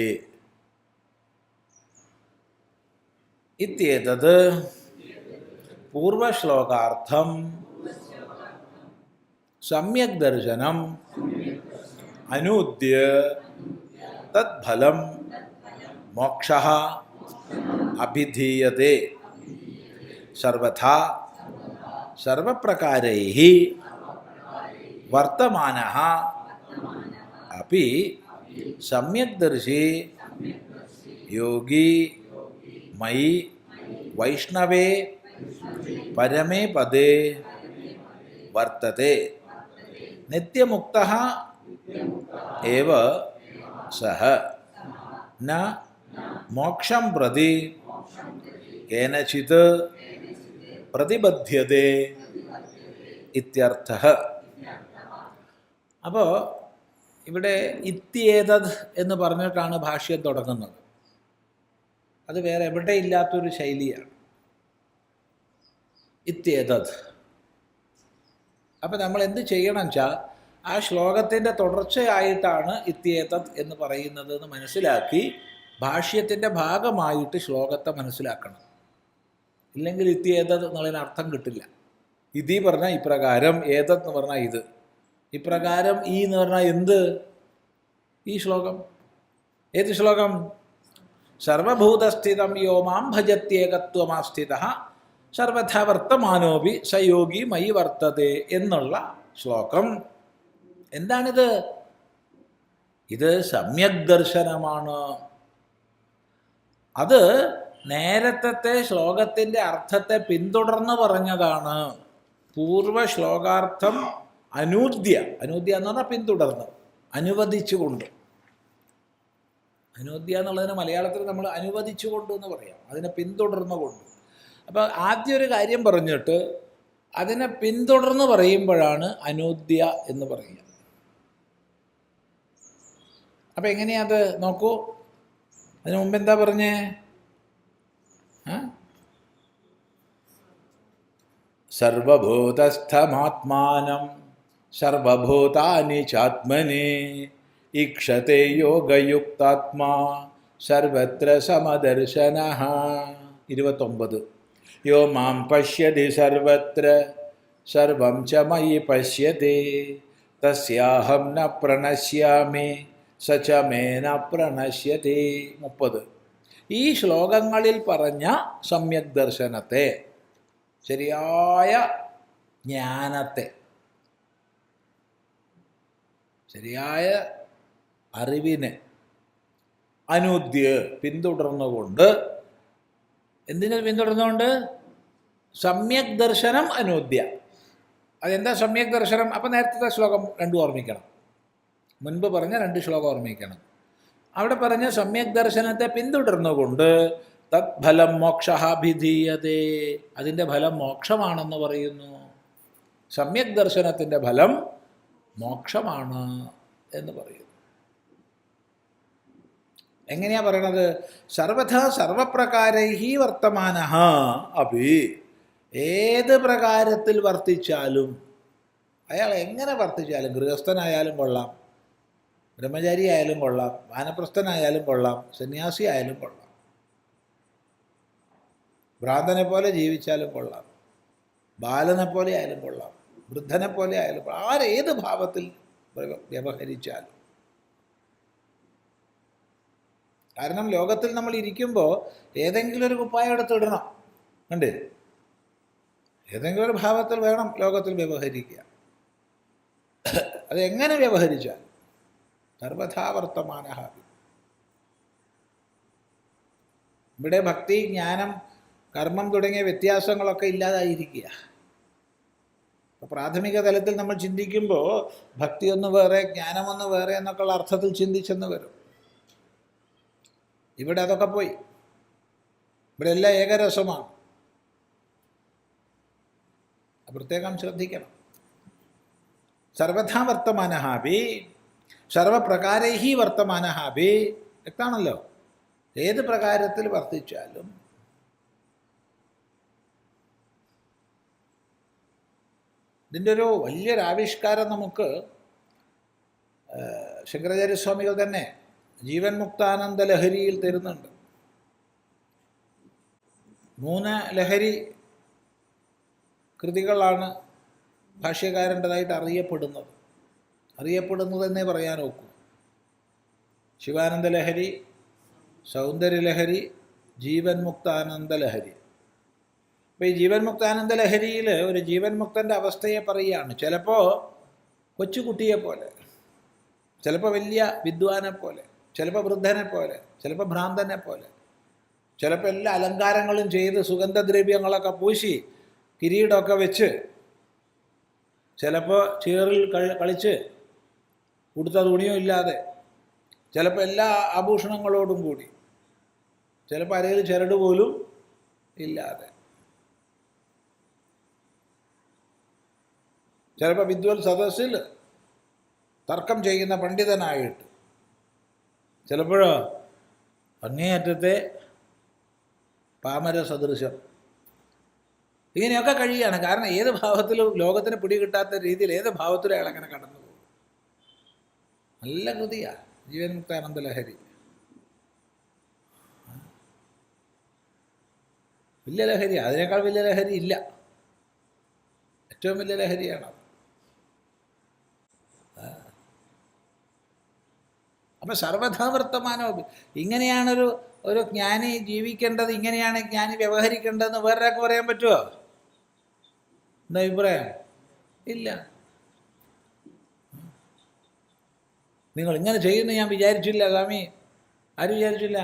ഇത്യേതത് പൂർവശ്ലോകാർത്ഥം സമ്യക് ദർശനം അനൂദ്യ തദ്ഫലം മോക്ഷഃ അഭിധീയതേ. സർവഥാ സർവപ്രകാരൈഃ വർത്തമാനഃ അപി സമ്യക്ദർശി യോഗി മയി വൈഷ്ണവേ പരമേ പദേ വർത്തത്തെ. നിത്യമുക്തഃ ഏവ സഃ ന മോക്ഷം പ്രതി കേനചിത് പ്രതിബധ്യതേ ഇത്യർത്ഥഃ. അപ്പോൾ ഇവിടെ ഇത്യേതത് എന്ന് പറഞ്ഞിട്ടാണ് ഭാഷ്യം തുടങ്ങുന്നത്. അത് വേറെ എവിടെ ഇല്ലാത്തൊരു ശൈലിയാണ്. ഇത്യേതത്. അപ്പം നമ്മൾ എന്ത് ചെയ്യണം വെച്ചാൽ ആ ശ്ലോകത്തിൻ്റെ തുടർച്ചയായിട്ടാണ് ഇത്യേതത് എന്ന് പറയുന്നത് എന്ന് മനസ്സിലാക്കി ഭാഷ്യത്തിൻ്റെ ഭാഗമായിട്ട് ശ്ലോകത്തെ മനസ്സിലാക്കണം. ഇല്ലെങ്കിൽ ഇത്യേതത് എന്നുള്ളതിന് അർത്ഥം കിട്ടില്ല. ഇതി പറഞ്ഞാൽ ഇപ്രകാരം, ഏതത് എന്ന് പറഞ്ഞാൽ ഇത്, ഇപ്രകാരം ഈ എന്ന് പറഞ്ഞാൽ എന്ത്? ഈ ശ്ലോകം. ഏത് ശ്ലോകം? സർവഭൂതസ്ഥിതം യോ മാം ഭജത്യേകത്വമാസ്ഥിതഃ സർവഥാ വർത്തമാനോപി സയോഗി മയി വർത്തതേ എന്നുള്ള ശ്ലോകം. എന്താണിത്? ഇത് സമ്യക് ദർശനമാണ്. അത് നേരത്തെ ശ്ലോകത്തിൻ്റെ അർത്ഥത്തെ പിന്തുടർന്ന് പറഞ്ഞതാണ്. പൂർവ ശ്ലോകാർത്ഥം അനൂദ്യ, അനൂദ്യ എന്ന് പറഞ്ഞാൽ പിന്തുടർന്ന്, അനുവദിച്ചുകൊണ്ട്. അനൂദ്യ എന്നുള്ളതിന് മലയാളത്തിൽ നമ്മൾ അനുവദിച്ചുകൊണ്ട് എന്ന് പറയാം, അതിനെ പിന്തുടർന്നുകൊണ്ട്. അപ്പോൾ ആദ്യം ഒരു കാര്യം പറഞ്ഞിട്ട് അതിനെ പിന്തുടർന്ന് പറയുമ്പോഴാണ് അനൂദ്യ എന്ന് പറയുക. അപ്പം എങ്ങനെയാത് നോക്കൂ. അതിനു മുമ്പ് എന്താ പറഞ്ഞേ? സർവഭൂതസ്ഥമാത്മാനം സർവഭൂതാനി ചാത്മനി ഈക്ഷത്തെ യോഗയുക്താത്മാ സർവത്ര സമദർശനഃ. 29. യോ മാം പശ്യതി സർവത്ര സർവം ച മയി പശ്യതി തസ്യാഹം ന പ്രണശ്യാമി സ ച മേ ന പ്രണശ്യതി. 30. ഈ ശ്ലോകങ്ങളിൽ പറഞ്ഞ സമ്യക് ദർശനത്തെ, ശരിയായ ജ്ഞാനത്തെ, ശരിയായ അറിവിനെ അനൂദ്യ പിന്തുടർന്നുകൊണ്ട്, എന്തിനെ പിന്തുടർന്നുകൊണ്ട്? സമ്യക് ദർശനം അനൂദ്യ. അതെന്താ സമ്യക് ദർശനം? അപ്പം നേരത്തെ ശ്ലോകം രണ്ടും ഓർമ്മിക്കണം. മുൻപ് പറഞ്ഞ 2 ശ്ലോകം ഓർമ്മിക്കണം. അവിടെ പറഞ്ഞ സമ്യക് ദർശനത്തെ പിന്തുടർന്നുകൊണ്ട് തത്ഫലം മോക്ഷാഭിധീയതേ, അതിൻ്റെ ഫലം മോക്ഷമാണെന്ന് പറയുന്നു. സമ്യക് ദർശനത്തിൻ്റെ ഫലം മോക്ഷമാണ് എന്ന് പറയുന്നു. എങ്ങനെയാ പറയണത്? സർവഥാ സർവപ്രകാരൈഹി വർത്തമാനഃ അപി, ഏത് പ്രകാരത്തിൽ വർത്തിച്ചാലും, അയാൾ എങ്ങനെ വർത്തിച്ചാലും, ഗൃഹസ്ഥനായാലും കൊള്ളാം, ബ്രഹ്മചാരി ആയാലും കൊള്ളാം, വാനപ്രസ്ഥനായാലും കൊള്ളാം, സന്യാസി ആയാലും കൊള്ളാം, ഭ്രാന്തനെ പോലെ ജീവിച്ചാലും കൊള്ളാം, ബാലനെ പോലെ ആയാലും കൊള്ളാം, വൃദ്ധനെ പോലെ ആയാലും, ആരേത് ഭാവത്തിൽ വ്യവഹരിച്ചാലും. കാരണം ലോകത്തിൽ നമ്മൾ ഇരിക്കുമ്പോൾ ഏതെങ്കിലും ഒരു കുപ്പായം എടുത്തിടണം, കണ്ടേ? ഏതെങ്കിലും ഒരു ഭാവത്തിൽ വേണം ലോകത്തിൽ വ്യവഹരിക്കുക. അതെങ്ങനെ വ്യവഹരിച്ചാൽ സർവഥാ വർത്തമാനഃ. ഇവിടെ ഭക്തി, ജ്ഞാനം, കർമ്മം തുടങ്ങിയ വ്യത്യാസങ്ങളൊക്കെ ഇല്ലാതായിരിക്കുക. അപ്പോൾ പ്രാഥമിക തലത്തിൽ നമ്മൾ ചിന്തിക്കുമ്പോൾ ഭക്തിയൊന്ന് വേറെ, ജ്ഞാനമൊന്ന് വേറെ എന്നൊക്കെയുള്ള അർത്ഥത്തിൽ ചിന്തിച്ചെന്ന് വരും. ഇവിടെ അതൊക്കെ പോയി. ഇവിടെ എല്ലാം ഏകരസമാണ്. പ്രത്യേകം ശ്രദ്ധിക്കണം. സർവഥാ വർത്തമാനഃ അപി സർവപ്രകാരൈഹി വർത്തമാന അഭി, വ്യക്തമാണല്ലോ. ഏത് പ്രകാരത്തിൽ വർത്തിച്ചാലും ഇതിൻ്റെ ഒരു വലിയൊരു ആവിഷ്കാരം നമുക്ക് ശങ്കരാചാര്യസ്വാമികൾ തന്നെ ജീവൻ മുക്താനന്ദ ലഹരിയിൽ തരുന്നുണ്ട്. 3 ലഹരി കൃതികളാണ് ഭാഷ്യകാരൻ്റെതായിട്ട് അറിയപ്പെടുന്നതെന്നേ പറയാൻ നോക്കൂ. ശിവാനന്ദ ലഹരി, സൗന്ദര്യലഹരി, ജീവൻ മുക്താനന്ദ ലഹരി. അപ്പോൾ ഈ ജീവൻ മുക്താനന്ദ ലഹരിയിൽ ഒരു ജീവൻ മുക്തൻ്റെ അവസ്ഥയെ പറയുകയാണ്. ചിലപ്പോൾ കൊച്ചുകുട്ടിയെ പോലെ, ചിലപ്പോൾ വലിയ വിദ്വാനെ പോലെ, ചിലപ്പോൾ വൃദ്ധനെ പോലെ, ചിലപ്പോൾ ഭ്രാന്തനെ പോലെ, ചിലപ്പോൾ എല്ലാ അലങ്കാരങ്ങളും ചെയ്ത് സുഗന്ധദ്രവ്യങ്ങളൊക്കെ പൂശി കിരീടമൊക്കെ വെച്ച്, ചിലപ്പോൾ ചേറിൽ കളിച്ച് ഉടുത്ത തുണിയും ഇല്ലാതെ, ചിലപ്പോൾ എല്ലാ ആഭൂഷണങ്ങളോടും കൂടി, ചിലപ്പോൾ അരയിൽ ചരട് പോലും ഇല്ലാതെ, ചിലപ്പോൾ വിദ്വൽ സദസ്സിൽ തർക്കം ചെയ്യുന്ന പണ്ഡിതനായിട്ട്, ചിലപ്പോഴോ അങ്ങേയറ്റത്തെ പാമര സദൃശം. ഇങ്ങനെയൊക്കെ കഴിയുകയാണ്. കാരണം ഏത് ഭാവത്തിലും ലോകത്തിന് പിടികിട്ടാത്ത രീതിയിൽ ഏത് ഭാവത്തിലും അയാൾ അങ്ങനെ കടന്നു പോകും. നല്ല കൃതിയാണ് ജീവൻ മുക്താനന്ദ ലഹരി. വലിയ ലഹരി, അതിനേക്കാൾ വലിയ ലഹരി ഇല്ല. ഏറ്റവും വലിയ ലഹരിയാണ്. അപ്പം സർവഥാ വർത്തമാനവും ഇങ്ങനെയാണൊരു ജ്ഞാനി ജീവിക്കേണ്ടത്, ഇങ്ങനെയാണ് ജ്ഞാനി വ്യവഹരിക്കേണ്ടതെന്ന് വേറൊരാൾക്ക് പറയാൻ പറ്റുമോ? എന്താ അഭിപ്രായം? ഇല്ല. നിങ്ങൾ ഇങ്ങനെ ചെയ്യുമെന്ന് ഞാൻ വിചാരിച്ചില്ല സ്വാമി. ആരും വിചാരിച്ചില്ല,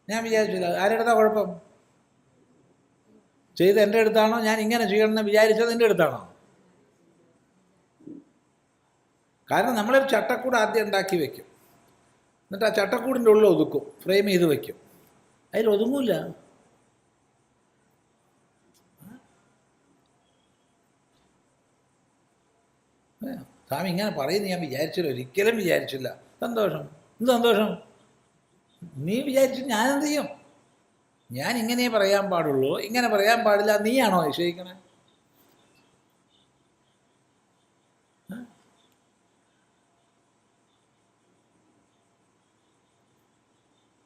ഞാൻ വിചാരിച്ചില്ല. ആരുടെ കുഴപ്പം? ചെയ്ത് എൻ്റെ അടുത്താണോ? ഞാൻ ഇങ്ങനെ ചെയ്യണമെന്ന് വിചാരിച്ചത് എൻ്റെ അടുത്താണോ? കാരണം നമ്മളൊരു ചട്ടക്കൂട് ആദ്യം ഉണ്ടാക്കി വയ്ക്കും, എന്നിട്ട് ആ ചട്ടക്കൂടിൻ്റെ ഉള്ളിൽ ഒതുക്കും, ഫ്രെയിം ചെയ്ത് വയ്ക്കും. അതിലൊതുങ്ങൂല. സ്വാമി ഇങ്ങനെ പറയുന്നത് ഞാൻ വിചാരിച്ചില്ല, ഒരിക്കലും വിചാരിച്ചില്ല. സന്തോഷം. എന്ത് സന്തോഷം? നീ വിചാരിച്ചു ഞാനെന്ത് ചെയ്യും? ഞാൻ ഇങ്ങനെ പറയാൻ പാടുള്ളൂ, ഇങ്ങനെ പറയാൻ പാടില്ല, നീയാണോ നിശ്ചയിക്കണേ?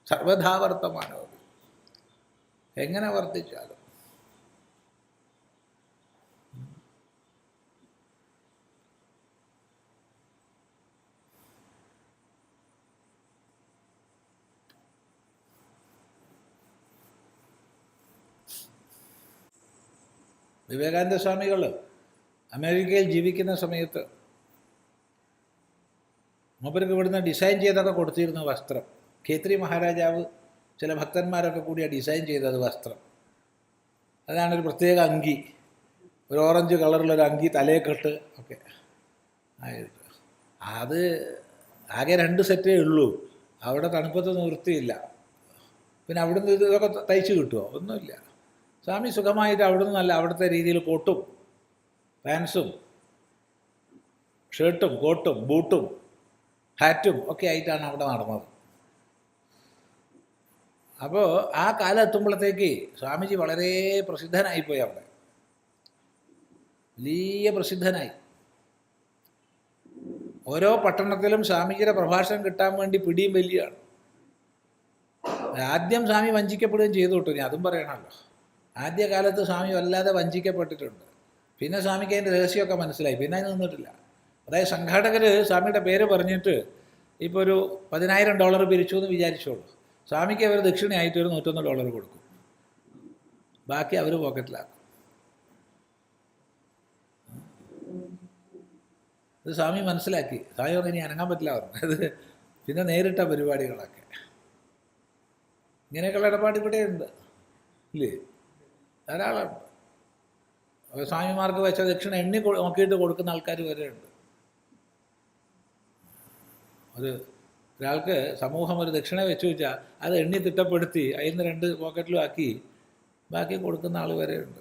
സർവഥാ വർത്തമാനോ, എങ്ങനെ വർത്തിച്ചാലും. വിവേകാനന്ദ സ്വാമികൾ അമേരിക്കയിൽ ജീവിക്കുന്ന സമയത്ത് മൂപ്പർക്ക് ഇവിടുന്ന് ഡിസൈൻ ചെയ്തൊക്കെ കൊടുത്തിരുന്നു വസ്ത്രം. ഖേത്രി മഹാരാജാവ് ചില ഭക്തന്മാരൊക്കെ കൂടിയാണ് ഡിസൈൻ ചെയ്തത് വസ്ത്രം. അതാണൊരു പ്രത്യേക അങ്കി, ഒരു ഓറഞ്ച് കളറിലൊരു അങ്കി, തലയെക്കെട്ട് ഒക്കെ ആയിട്ട്. അത് ആകെ 2 സെറ്റേ ഉള്ളൂ. അവിടെ തണുപ്പത്ത് നിവൃത്തിയില്ല. പിന്നെ അവിടുന്ന് ഇതൊക്കെ തയ്ച്ച് കിട്ടുമോ? ഒന്നുമില്ല. സ്വാമി സുഖമായിട്ട് അവിടുന്ന് നല്ല അവിടുത്തെ രീതിയിൽ കോട്ടും പാൻസും ഷർട്ടും കോട്ടും ബൂട്ടും ഹാറ്റും ഒക്കെ ആയിട്ടാണ് അവിടെ നടന്നത്. അപ്പോൾ ആ കാലം എത്തുമ്പോഴത്തേക്ക് സ്വാമിജി വളരെ പ്രസിദ്ധനായിപ്പോയി. അവിടെ വലിയ പ്രസിദ്ധനായി. ഓരോ പട്ടണത്തിലും സ്വാമിജിയുടെ പ്രഭാഷണം കിട്ടാൻ വേണ്ടി പിടിയും വലിയാണ്. ആദ്യം സ്വാമി വഞ്ചിക്കപ്പെടുകയും ചെയ്തു കിട്ടും. ഇനി അതും പറയണമല്ലോ. ആദ്യകാലത്ത് സ്വാമി വല്ലാതെ വഞ്ചിക്കപ്പെട്ടിട്ടുണ്ട്. പിന്നെ സ്വാമിക്ക് അതിൻ്റെ രഹസ്യമൊക്കെ മനസ്സിലായി. പിന്നെ അതിന് നിന്നിട്ടില്ല. അതായത് സംഘാടകർ സ്വാമിയുടെ പേര് പറഞ്ഞിട്ട് ഇപ്പോൾ ഒരു $10,000 പിരിച്ചു എന്ന് വിചാരിച്ചോളൂ. സ്വാമിക്ക് അവർ ദക്ഷിണയായിട്ട് ഒരു $101 കൊടുക്കും. ബാക്കി അവർ പോക്കറ്റിലാക്കും. ഇത് സ്വാമി മനസ്സിലാക്കി. സ്വാമി പറഞ്ഞു ഇനി അനങ്ങാൻ പറ്റില്ല പറഞ്ഞു. അത് പിന്നെ നേരിട്ട പരിപാടികളൊക്കെ. ഇങ്ങനെയൊക്കെയുള്ള ഇടപാട് ഇവിടെയുണ്ട് ഇല്ലേ? ധാരാളമുണ്ട്. സ്വാമിമാർക്ക് വെച്ച ദക്ഷിണ എണ്ണി നോക്കിയിട്ട് കൊടുക്കുന്ന ആൾക്കാർ വരെയുണ്ട്. ഒരാൾക്ക് സമൂഹം ഒരു ദക്ഷിണ വെച്ച് വെച്ചാൽ അത് എണ്ണി തിട്ടപ്പെടുത്തി അതിൽ നിന്ന് 2 പോക്കറ്റിലും ആക്കി ബാക്കി കൊടുക്കുന്ന ആൾ വരെയുണ്ട്.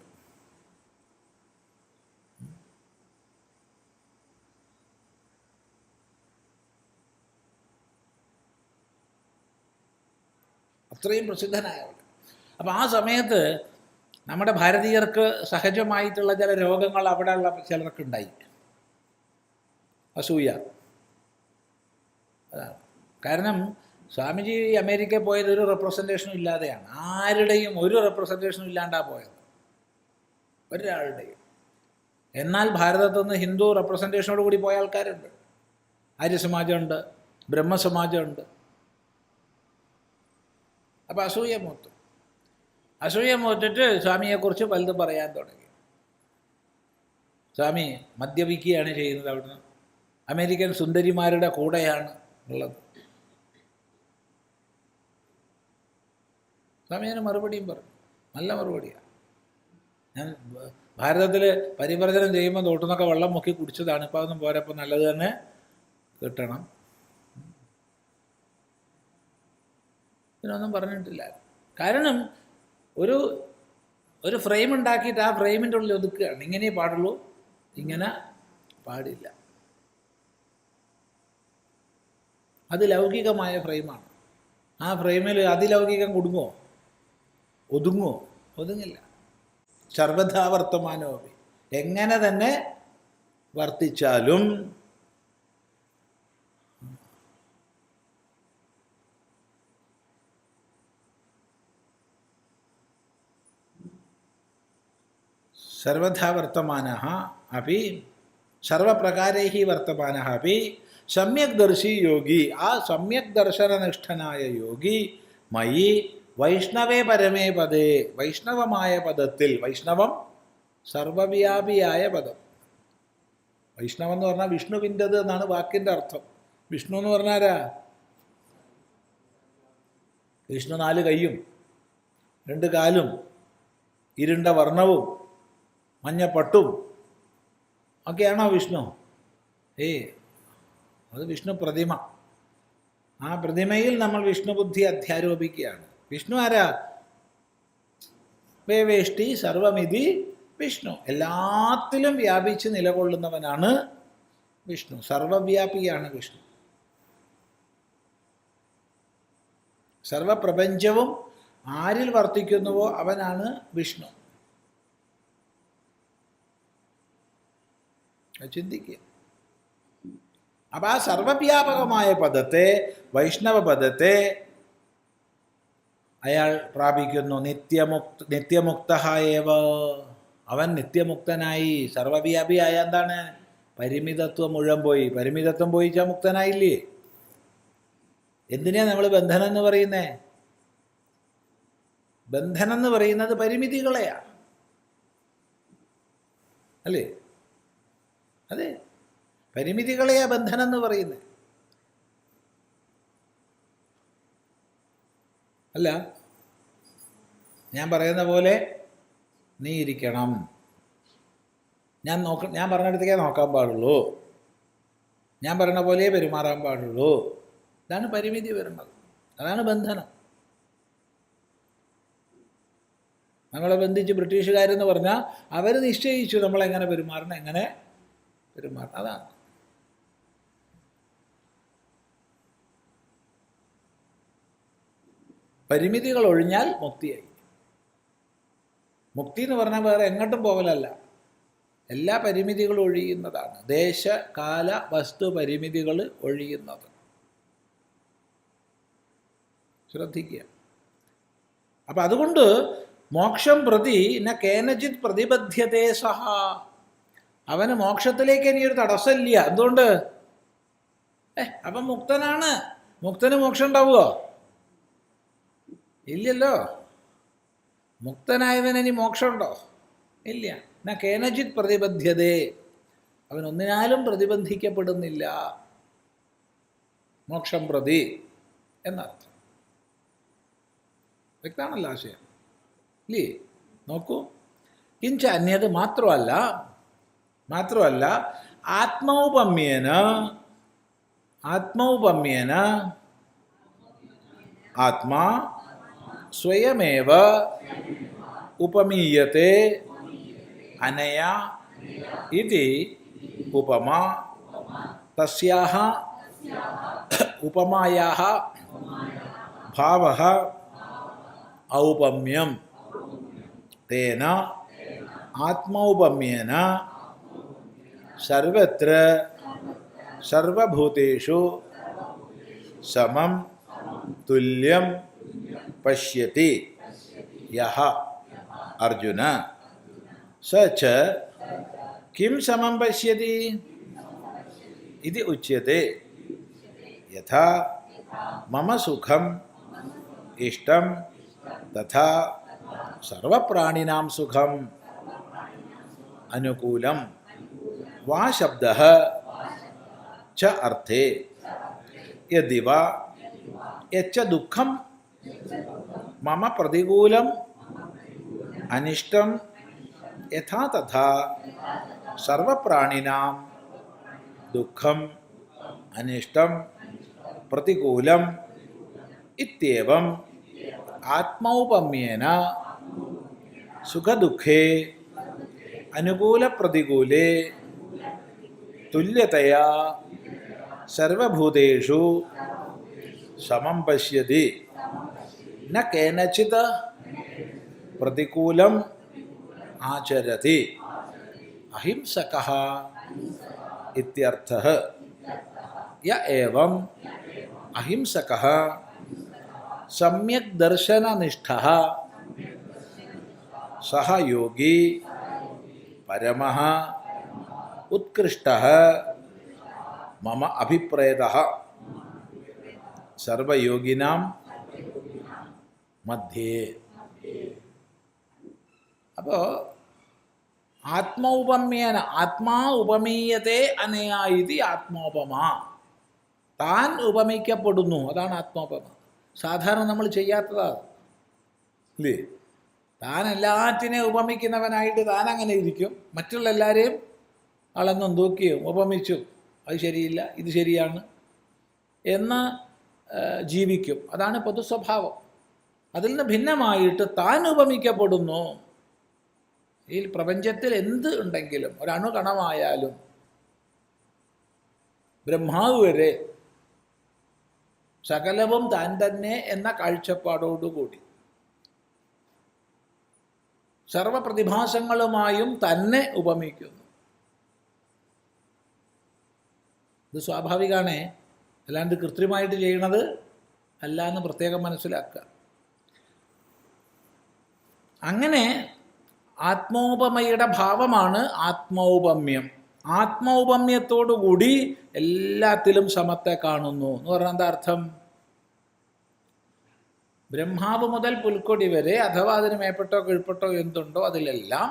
അത്രയും പ്രസിദ്ധനായവൻ. അപ്പം ആ സമയത്ത് നമ്മുടെ ഭാരതീയർക്ക് സഹജമായിട്ടുള്ള ചില രോഗങ്ങൾ അവിടെയുള്ള ചിലർക്കുണ്ടായി. അസൂയ. അതാണ് കാരണം. സ്വാമിജി അമേരിക്കയിൽ പോയത് ഒരു റെപ്രസെൻറ്റേഷനും ഇല്ലാതെയാണ്. ആരുടെയും ഒരു റെപ്രസെൻറ്റേഷനും ഇല്ലാണ്ടാണ് പോയത്, ഒരാളുടെയും. എന്നാൽ ഭാരതത്തിൽ നിന്ന് ഹിന്ദു റെപ്രസെൻറ്റേഷനോട് കൂടി പോയ ആൾക്കാരുണ്ട്. ആര്യസമാജമുണ്ട്, ബ്രഹ്മസമാജമുണ്ട്. അപ്പോൾ അസൂയ മൂത്തിട്ട് സ്വാമിയെക്കുറിച്ച് പലതും പറയാൻ തുടങ്ങി. സ്വാമി മദ്യപിക്കുകയാണ് ചെയ്യുന്നത്, അവിടുന്ന് അമേരിക്കൻ സുന്ദരിമാരുടെ കൂടെയാണ് ഉള്ളത്. സ്വാമി അതിന് മറുപടിയും പറഞ്ഞു, നല്ല മറുപടിയാണ്. ഞാൻ ഭാരതത്തിൽ പരിവർത്തനം ചെയ്യുമ്പോൾ തോട്ടുന്നൊക്കെ വെള്ളം മുക്കി കുടിച്ചതാണ്, ഇപ്പോൾ അതൊന്നും പോരപ്പോൾ നല്ലത് തന്നെ കിട്ടണം. ഇതിനൊന്നും പറഞ്ഞിട്ടില്ല. കാരണം ഒരു ഫ്രെയിം ഉണ്ടാക്കിയിട്ട് ആ ഫ്രെയിമിൻ്റെ ഉള്ളിൽ ഒതുക്കുകയാണ്. ഇങ്ങനെ പാടുള്ളൂ, ഇങ്ങനെ പാടില്ല. അത് ലൗകികമായ ഫ്രെയിമാണ്. ആ ഫ്രെയിമിൽ അതിലൗകികം ഒതുങ്ങില്ല. സർവഥാ വർത്തമാനോപി, എങ്ങനെ തന്നെ വർത്തിച്ചാലും സർവഥാ വർത്തമാനഃ അപി സർവപ്രകാരൈഃ വർത്തമാനഃ അപി സമ്യക് ദർശി യോഗി, ആ സമ്യക് ദർശനനിഷ്ഠനായ യോഗി മയി വൈഷ്ണവേ പരമേ പദേ, വൈഷ്ണവമായ പദത്തിൽ, വൈഷ്ണവം സർവവ്യാപിയായ പദം. വൈഷ്ണവം എന്ന് പറഞ്ഞാൽ വിഷ്ണുവിൻ്റെത് എന്നാണ് വാക്കിൻ്റെ അർത്ഥം. വിഷ്ണു എന്ന് പറഞ്ഞാരാ? വിഷ്ണു 4 കൈയും 2 കാലും ഇരുണ്ട വർണ്ണവും മഞ്ഞപ്പട്ടും ഒക്കെയാണോ വിഷ്ണു? അത് വിഷ്ണു പ്രതിമ. ആ പ്രതിമയിൽ നമ്മൾ വിഷ്ണു ബുദ്ധി അധ്യാരോപിക്കുകയാണ്. വിഷ്ണു ആരാ? വേവേഷ്ടി സർവമിതി വിഷ്ണു, എല്ലാത്തിലും വ്യാപിച്ച് നിലകൊള്ളുന്നവനാണ് വിഷ്ണു. സർവവ്യാപിയാണ് വിഷ്ണു. സർവപ്രപഞ്ചവും ആരിൽ വർത്തിക്കുന്നുവോ അവനാണ് വിഷ്ണു. ചിന്തിക്കുക. അപ്പം ആ സർവവ്യാപകമായ പദത്തെ, വൈഷ്ണവ പദത്തെ അയാൾ പ്രാപിക്കുന്നു. നിത്യമുക്തഃ ഏവ, അവൻ നിത്യമുക്തനായി. സർവവ്യാപിയായ എന്താണ്? പരിമിതത്വം മുഴുവൻ പോയി. പരിമിതത്വം പോയിച്ചാൽ മുക്തനായില്ലേ? എന്തിനാ നമ്മൾ ബന്ധനം എന്ന് പറയുന്നേ? ബന്ധനം എന്ന് പറയുന്നത് പരിമിതികളെയാ, അല്ലേ? അതെ, പരിമിതികളെയാ ബന്ധനം എന്ന് പറയുന്നത്. അല്ല, ഞാൻ പറയുന്ന പോലെ നീ ഇരിക്കണം, ഞാൻ പറഞ്ഞിടത്തേക്കേ നോക്കാൻ പാടുള്ളൂ, ഞാൻ പറയുന്ന പോലെ പെരുമാറാൻ പാടുള്ളൂ. ഇതാണ് പരിമിതി വരുന്നത്. അതാണ് ബന്ധനം. നമ്മളെ ബന്ധിച്ച് ബ്രിട്ടീഷുകാരെന്ന് പറഞ്ഞാൽ അവർ നിശ്ചയിച്ചു നമ്മളെങ്ങനെ പെരുമാറണം, എങ്ങനെ പെരുമാറണം. അതാണ്. പരിമിതികൾ ഒഴിഞ്ഞാൽ മുക്തിയായി. മുക്തി എന്ന് പറഞ്ഞാൽ വേറെ എങ്ങോട്ടും പോകലല്ല, എല്ലാ പരിമിതികളും ഒഴിയുന്നതാണ്. ദേശ കാല വസ്തു പരിമിതികൾ ഒഴിയുന്നത്. ശ്രദ്ധിക്കുക. അപ്പം അതുകൊണ്ട് മോക്ഷം പ്രതി ന കേനചിത് പ്രതിബദ്ധ്യതേ സഹ, അവന് മോക്ഷത്തിലേക്ക് ഇനിയൊരു തടസ്സമില്ല. എന്തുകൊണ്ട്? അപ്പം മുക്തനാണ്. മുക്തന് മോക്ഷം ഉണ്ടാവുമോ? ഇല്ലല്ലോ. മുക്തനായവന് ഇനി മോക്ഷമുണ്ടോ? ഇല്ല. ന കേനചിത് പ്രതിബദ്ധ്യതേ, അവൻ ഒന്നിനാലും പ്രതിബന്ധിക്കപ്പെടുന്നില്ല. മോക്ഷം പ്രതി എന്നർത്ഥം. വ്യക്തമാണല്ലോ ആശയം, ഇല്ലേ? നോക്കൂ. കിഞ്ച അന്യത് മാത്രമല്ല ആത്മൗപമ്യേന ആത്മാ സ്വയമേവ ഉപമീയത്തെ അനയാ ഇതി ഉപമാ തസ്യാഹ ഉപമായാഹ ഭാവഃ ഔപമ്യം തേന ആത്മൗപമ്യേന സർവത്ര സർവഭൂതേഷു സമം തുല്യം പശ്യതി യഹ അർജുന സ ച കിം സമം പശ്യതി ഇതി ഉച്യത്തെ യഥാ മമ സുഖം ഇഷ്ടം തഥാ സർവപ്രാണിനാം സുഖം അനുകൂലം വാ ശബ്ദഃ ച അർത്ഥേ യദിവ യച്ച ദുഃഖം മമ പ്രതികൂലം അനിഷ്ടം യഥാ തഥാ സർവപ്രാണിനാം ദുഃഖം അനിഷ്ടം പ്രതികൂലം ഇത്യേവം ആത്മൗപമ്യേന സുഖദുഃഖേ അനുകൂലപ്രതികൂലേ തുല്യതയാ സർവഭൂതേഷു സമം പശ്യതി ന കേനചിത് പ്രതികൂലം ആചരതി അഹിംസകഃ ഇത്യർത്ഥഃ യ ഏവം അഹിംസകഃ സമ്യക് ദർശനനിഷ്ഠഃ സഹ യോഗി പരമഃ ഉത്കൃഷ്ടഃ മമ അഭിപ്രേതഃ സർവയോഗിനാം മധ്യേ. അപ്പോൾ ആത്മൗപമ്യേന ആത്മാ ഉപമീയത്തെ അനയാ ഇതി ആത്മോപമ. താൻ ഉപമിക്കപ്പെടുന്നു, അതാണ് ആത്മോപമ. സാധാരണ നമ്മൾ ചെയ്യാത്തതാണ് ഇല്ലേ? താൻ എല്ലാറ്റിനെയും ഉപമിക്കുന്നവനായിട്ട് താൻ അങ്ങനെ ഇരിക്കും, മറ്റുള്ള എല്ലാവരെയും അളന്നും തൂക്കിയും ഉപമിച്ചു അത് ശരിയില്ല ഇത് ശരിയാണ് എന്ന് ജീവിക്കും. അതാണ് പൊതു സ്വഭാവം. അതിൽ നിന്ന് ഭിന്നമായിട്ട് താൻ ഉപമിക്കപ്പെടുന്നു. ഈ പ്രപഞ്ചത്തിൽ എന്ത് ഉണ്ടെങ്കിലും ഒരണുകണമായാലും ബ്രഹ്മാവ് വരെ സകലവും താൻ തന്നെ എന്ന കാഴ്ചപ്പാടോടുകൂടി സർവപ്രതിഭാസങ്ങളുമായും തന്നെ ഉപമിക്കുന്നു. ഇത് സ്വാഭാവികമാണ്, അല്ലാണ്ട് കൃത്രിമമായിട്ട് ചെയ്യണത് അല്ല എന്ന് പ്രത്യേകം മനസ്സിലാക്കുക. അങ്ങനെ ആത്മോപമയുടെ ഭാവമാണ് ആത്മൗപമ്യം. ആത്മൗപമ്യത്തോടുകൂടി എല്ലാത്തിലും സമത്തെ കാണുന്നു എന്ന് പറഞ്ഞാൽ എന്താ അർത്ഥം? ബ്രഹ്മാവ് മുതൽ പുൽക്കൊടി വരെ അഥവാ അതിന് മേപ്പെട്ടോ കീഴ്പ്പെട്ടോ എന്തുണ്ടോ അതിലെല്ലാം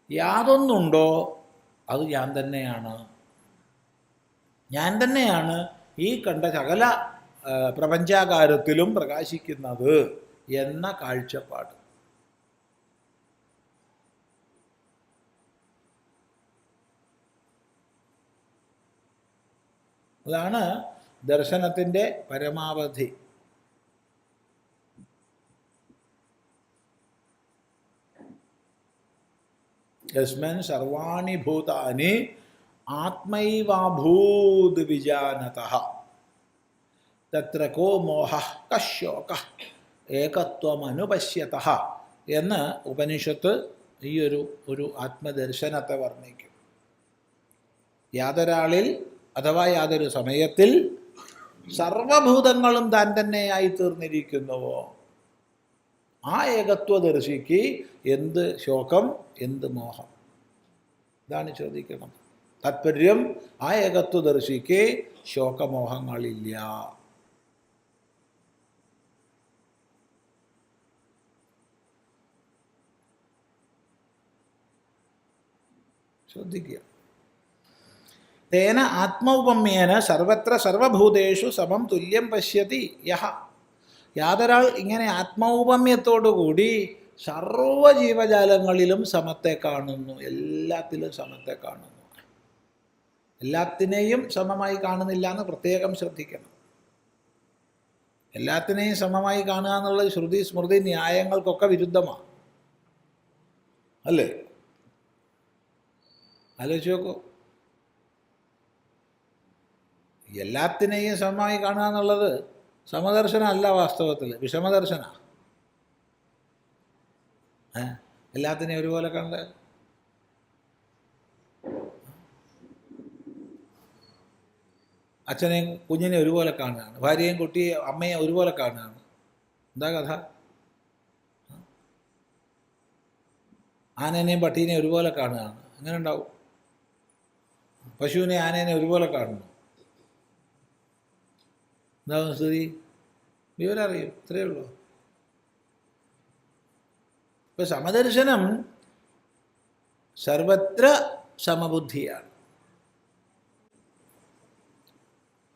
യാതൊന്നുണ്ടോ അത് ഞാൻ തന്നെയാണ്. ഞാൻ തന്നെയാണ് ഈ കണ്ട സകല പ്രപഞ്ചാകാരത്തിലും പ്രകാശിക്കുന്നത് എന്ന കാഴ്ചപ്പാട്. അതാണ് ദർശനത്തിൻ്റെ പരമാവധി. യസ്മിൻ സർവാണി ഭൂതാനി ആത്മൈവാഭൂത് വിജാനതഃ തത്ര കോ മോഹഃ കശോകഃ ഏകത്വമനുപശ്യതഃ എന്ന് ഉപനിഷത്ത് ഈ ഒരു ആത്മദർശനത്തെ വർണ്ണിക്കും. യാതൊരാളിൽ അഥവാ യാതൊരു സമയത്തിൽ സർവഭൂതങ്ങളും താൻ തന്നെയായി തീർന്നിരിക്കുന്നുവോ ആ ഏകത്വദർശിക്ക് എന്ത് ശോകം എന്ത് മോഹം? ഇതാണ് ചോദിക്കണം. താത്പര്യം ആ ഏകത്വദർശിക്ക് ശോകമോഹങ്ങളില്ല. ശ്രദ്ധിക്കുക. തേന ആത്മൗപമ്യേന സർവത്ര സർവഭൂതേഷു സമം തുല്യം പശ്യതി യഹ. യാതൊരാൾ ഇങ്ങനെ ആത്മൗപമ്യത്തോടുകൂടി സർവജീവജാലങ്ങളിലും സമത്തെ കാണുന്നു, എല്ലാത്തിലും സമത്തെ കാണുന്നു. എല്ലാത്തിനെയും സമമായി കാണുന്നില്ല എന്ന് പ്രത്യേകം ശ്രദ്ധിക്കണം. എല്ലാത്തിനെയും സമമായി കാണുക എന്നുള്ളത് ശ്രുതി സ്മൃതി ന്യായങ്ങൾക്കൊക്കെ വിരുദ്ധമാണ് അല്ലേ? ആലോചിച്ച് നോക്കൂ. എല്ലാത്തിനെയും സമമായി കാണുക എന്നുള്ളത് സമദർശനം അല്ല, വാസ്തവത്തിൽ വിഷമദർശന. എല്ലാത്തിനെയും ഒരുപോലെ കണ്ട് അച്ഛനെയും കുഞ്ഞിനെ ഒരുപോലെ കാണുകയാണ്, ഭാര്യയും കുട്ടിയെ അമ്മയെ ഒരുപോലെ കാണുകയാണ്. എന്താ കഥ? ആനേനെയും പട്ടീനെയും ഒരുപോലെ കാണുകയാണ്, അങ്ങനെ ഉണ്ടാവും. പശുവിനെ ആനേനെ ഒരുപോലെ കാണുന്നു, എന്താവും സ്ഥിതി? വിവരം അറിയും, ഇത്രയേ ഉള്ളൂ. ഇപ്പം സമദർശനം സർവത്ര സമബുദ്ധിയാണ്.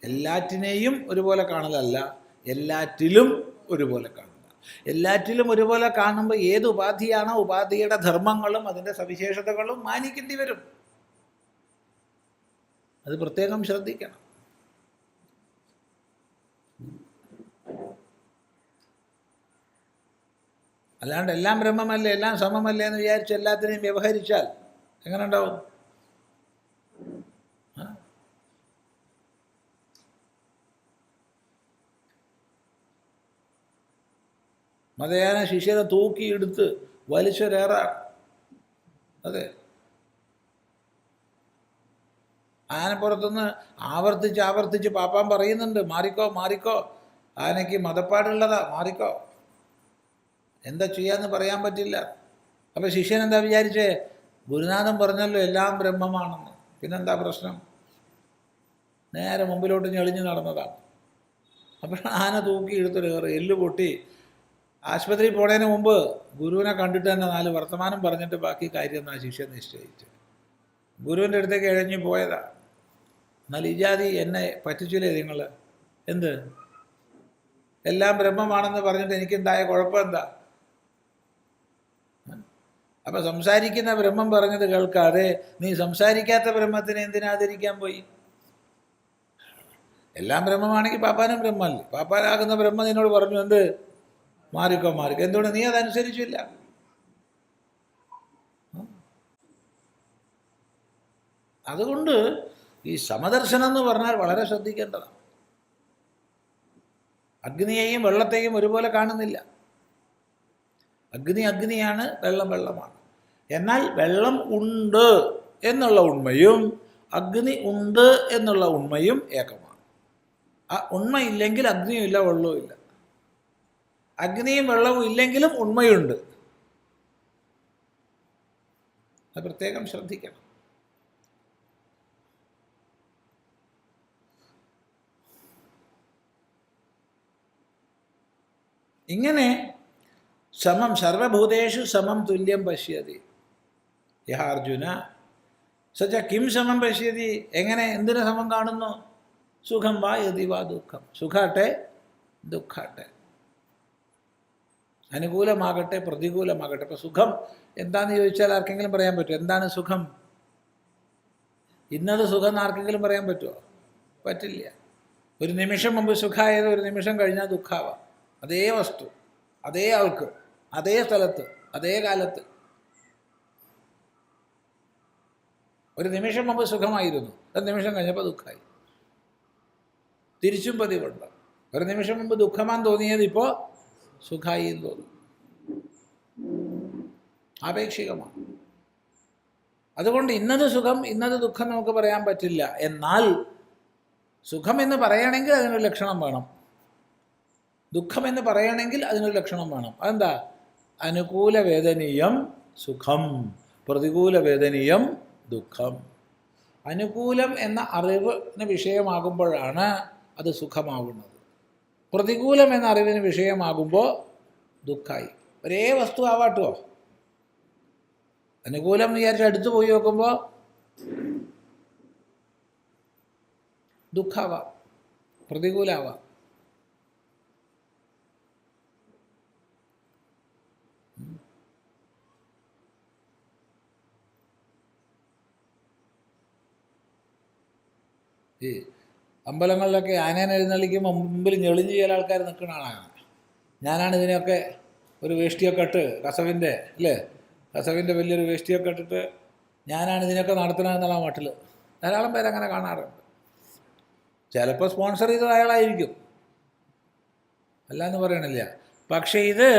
എല്ലാറ്റിനെയും ഒരുപോലെ കാണലല്ല, എല്ലാറ്റിലും ഒരുപോലെ കാണുക. എല്ലാറ്റിലും ഒരുപോലെ കാണുമ്പോൾ ഏത് ഉപാധിയാണോ ഉപാധിയുടെ ധർമ്മങ്ങളും അതിൻ്റെ സവിശേഷതകളും മാനിക്കേണ്ടി വരും. അത് പ്രത്യേകം ശ്രദ്ധിക്കണം. അല്ലാണ്ട് എല്ലാം ബ്രഹ്മമല്ലേ, എല്ലാം സമമല്ലേ എന്ന് വിചാരിച്ച് എല്ലാത്തിനെയും വ്യവഹരിച്ചാൽ എങ്ങനെ ഉണ്ടാവും? മതയാന ശിഷ്യനെ തൂക്കിയെടുത്ത് വലിച്ചൊരേറാണ്. അതെ, ആനപ്പുറത്തുനിന്ന് ആവർത്തിച്ച് പാപ്പാൻ പറയുന്നുണ്ട്, മാറിക്കോ മാറിക്കോ, ആനയ്ക്ക് മതപ്പാടുള്ളതാ, മാറിക്കോ. എന്താ ചെയ്യാന്ന് പറയാൻ പറ്റില്ല. അപ്പം ശിഷ്യൻ എന്താ വിചാരിച്ചേ? ഗുരുനാഥൻ പറഞ്ഞല്ലോ എല്ലാം ബ്രഹ്മമാണെന്ന്, പിന്നെന്താ പ്രശ്നം? നേരെ മുമ്പിലോട്ട് ഞെളിഞ്ഞ് നടന്നതാണ്. അപ്പോൾ ആന തൂക്കി എടുത്തൊരു എല്ല് പൊട്ടി. ആശുപത്രിയിൽ പോണതിന് മുമ്പ് ഗുരുവിനെ കണ്ടിട്ട് തന്നെ 4 വർത്തമാനം പറഞ്ഞിട്ട് ബാക്കി കാര്യം എന്നാ ശിഷ്യൻ നിശ്ചയിച്ചു. ഗുരുവിൻ്റെ അടുത്തേക്ക് ഇഴഞ്ഞു പോയതാ. എന്നാൽ ഈ ജാതി എന്നെ പറ്റിച്ചില്ലേ നിങ്ങൾ? എന്ത് എല്ലാം ബ്രഹ്മമാണെന്ന് പറഞ്ഞിട്ട് എനിക്കുണ്ടായ കുഴപ്പം എന്താ? അപ്പം സംസാരിക്കുന്ന ബ്രഹ്മം പറഞ്ഞത് കേൾക്കാതെ നീ സംസാരിക്കാത്ത ബ്രഹ്മത്തിനെ എന്തിനാദരിക്കാൻ പോയി? എല്ലാം ബ്രഹ്മമാണെങ്കിൽ പാപ്പാനും ബ്രഹ്മല്ലേ? പാപ്പാനാകുന്ന ബ്രഹ്മം നിന്നോട് പറഞ്ഞു എന്ത്? മാറിക്കോ മാറിക്കോ. എന്തുകൊണ്ട് നീ അതനുസരിച്ചില്ല? അതുകൊണ്ട് ഈ സമദർശനം എന്ന് പറഞ്ഞാൽ വളരെ ശ്രദ്ധിക്കേണ്ടതാണ്. അഗ്നിയെയും വെള്ളത്തെയും ഒരുപോലെ കാണുന്നില്ല. അഗ്നി അഗ്നിയാണ്, വെള്ളം വെള്ളമാണ്. എന്നാൽ വെള്ളം ഉണ്ട് എന്നുള്ള ഉണ്മയും അഗ്നി ഉണ്ട് എന്നുള്ള ഉണ്മയും ഏകമാണ്. ആ ഉണ്മയില്ലെങ്കിൽ അഗ്നിയും ഇല്ല, വെള്ളവും ഇല്ല. അഗ്നിയും വെള്ളവും ഇല്ലെങ്കിലും ഉണ്മയുണ്ട്. അത് പ്രത്യേകം ശ്രദ്ധിക്കണം. ഇങ്ങനെ സമം സർവഭൂതേഷു സമം തുല്യം പശ്യതി യഹ അർജുന സച്ച കിം സമം പശ്യതി. എങ്ങനെ, എന്തിനു സമം കാണുന്നു? സുഖം വാ യതി വാ ദുഃഖം. സുഖാട്ടെ ദുഃഖാട്ടെ, അനുകൂലമാകട്ടെ പ്രതികൂലമാകട്ടെ. ഇപ്പം സുഖം എന്താണെന്ന് ചോദിച്ചാൽ ആർക്കെങ്കിലും പറയാൻ പറ്റുമോ? എന്താണ് സുഖം? ഇന്നത് സുഖം എന്ന് ആർക്കെങ്കിലും പറയാൻ പറ്റുമോ? പറ്റില്ല. ഒരു നിമിഷം മുമ്പ് സുഖമായത് ഒരു നിമിഷം കഴിഞ്ഞാൽ ദുഃഖാവാം. അതേ വസ്തു, അതേ ആൾക്ക്, അതേ സ്ഥലത്ത്, അതേ കാലത്ത്. ഒരു നിമിഷം മുമ്പ് സുഖമായിരുന്നു, ഒരു നിമിഷം കഴിഞ്ഞപ്പോൾ ദുഃഖമായി. തിരിച്ചും പതിവുണ്ട്. ഒരു നിമിഷം മുമ്പ് ദുഃഖമാൻ തോന്നിയത് ഇപ്പോൾ സുഖമായി എന്ന് തോന്നും. ആപേക്ഷികമാണ്. അതുകൊണ്ട് ഇന്നത് സുഖം ഇന്നത് ദുഃഖം നമുക്ക് പറയാൻ പറ്റില്ല. എന്നാൽ സുഖം എന്ന് പറയണമെങ്കിൽ അതിനൊരു ലക്ഷണം വേണം, ദുഃഖം എന്ന് പറയണമെങ്കിൽ അതിനൊരു ലക്ഷണം വേണം. അതെന്താ? അനുകൂല വേദനീയം സുഖം, പ്രതികൂല വേദനീയം ദുഃഖം. അനുകൂലം എന്ന അറിവിന് വിഷയമാകുമ്പോഴാണ് അത് സുഖമാവുന്നത്. പ്രതികൂലം എന്ന അറിവിന് വിഷയമാകുമ്പോൾ ദുഃഖമായി. ഒരേ വസ്തു ആവാട്ടോ. അനുകൂലം എന്ന് വിചാരിച്ച് അടുത്ത് പോയി നോക്കുമ്പോൾ ദുഃഖാവാം, പ്രതികൂലാവാം. ഈ അമ്പലങ്ങളിലൊക്കെ ആനേനെ എഴുന്നള്ളിക്കുമ്പോൾ മുമ്പിൽ ഞെളിഞ്ഞ് ചില ആൾക്കാർ നിൽക്കുന്ന ആളാണ്. ഞാനാണ് ഇതിനെയൊക്കെ ഒരു വേഷ്ടിയൊക്കെ ഇട്ട്, കസവിൻ്റെ അല്ലേ, കസവിൻ്റെ വലിയൊരു വേഷ്ടിയൊക്കെ ഇട്ടിട്ട് ഞാനാണ് ഇതിനൊക്കെ നടത്തണമെന്നുള്ള മട്ടിൽ ധാരാളം പേരങ്ങനെ കാണാറുണ്ട്. ചിലപ്പോൾ സ്പോൺസർ ചെയ്തത് അയാളായിരിക്കും, അല്ല എന്ന് പറയണില്ല. പക്ഷേ ഇത്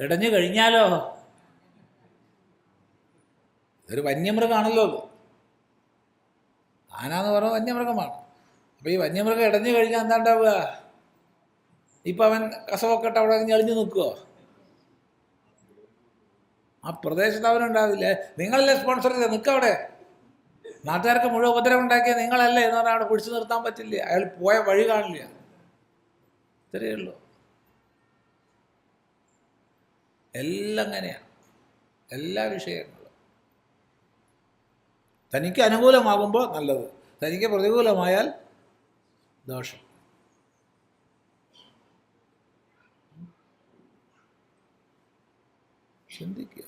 ഇടഞ്ഞു കഴിഞ്ഞാലോ ഇതൊരു വന്യമൃഗമാണല്ലോ. ആന എന്ന് പറയുന്നത് വന്യമൃഗമാണ്. അപ്പോൾ ഈ വന്യമൃഗം ഇടഞ്ഞു കഴിഞ്ഞാൽ എന്താ ഉണ്ടാവുക? ഇപ്പം അവൻ കസവൊക്കെ ഇട്ട് അവിടെ ഞെളിഞ്ഞു നിൽക്കുമോ? ആ പ്രദേശത്ത് അവനുണ്ടാവില്ലേ. നിങ്ങളല്ലേ സ്പോൺസർ ചെയ്തത്, നിൽക്കവിടെ. നാട്ടുകാർക്ക് മുഴുവൻ ഉപദ്രവം ഉണ്ടാക്കിയ നിങ്ങളല്ലേ എന്ന് പറഞ്ഞാൽ അവിടെ പിടിച്ചു നിർത്താൻ പറ്റില്ല. അയാൾ പോയ വഴി കാണില്ല. ഇത്രയേ ഉള്ളൂ. എല്ലാം അങ്ങനെയാണ്, എല്ലാ വിഷയങ്ങളും. തനിക്ക് അനുകൂലമാകുമ്പോൾ നല്ലത്, തനിക്ക് പ്രതികൂലമായാൽ ദോഷം. ചിന്തിക്കുക.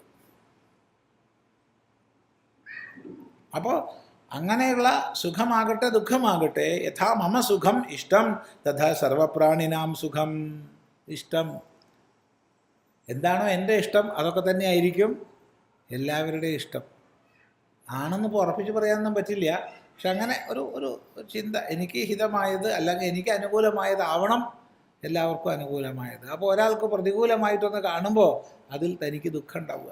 അപ്പോൾ അങ്ങനെയുള്ള സുഖമാകട്ടെ ദുഃഖമാകട്ടെ, യഥാ മമ സുഖം ഇഷ്ടം തഥാ സർവപ്രാണിനാം സുഖം ഇഷ്ടം. എന്താണോ എൻ്റെ ഇഷ്ടം അതൊക്കെ തന്നെ ആയിരിക്കും എല്ലാവരുടെയും ഇഷ്ടം. ആണെന്ന് ഇപ്പോൾ ഉറപ്പിച്ച് പറയാനൊന്നും പറ്റില്ല. പക്ഷെ അങ്ങനെ ഒരു ചിന്ത, എനിക്ക് ഹിതമായത് അല്ലെങ്കിൽ എനിക്ക് അനുകൂലമായതാവണം എല്ലാവർക്കും അനുകൂലമായത്. അപ്പോൾ ഒരാൾക്ക് പ്രതികൂലമായിട്ടൊന്ന് കാണുമ്പോൾ അതിൽ തനിക്ക് ദുഃഖം ഉണ്ടാവുക.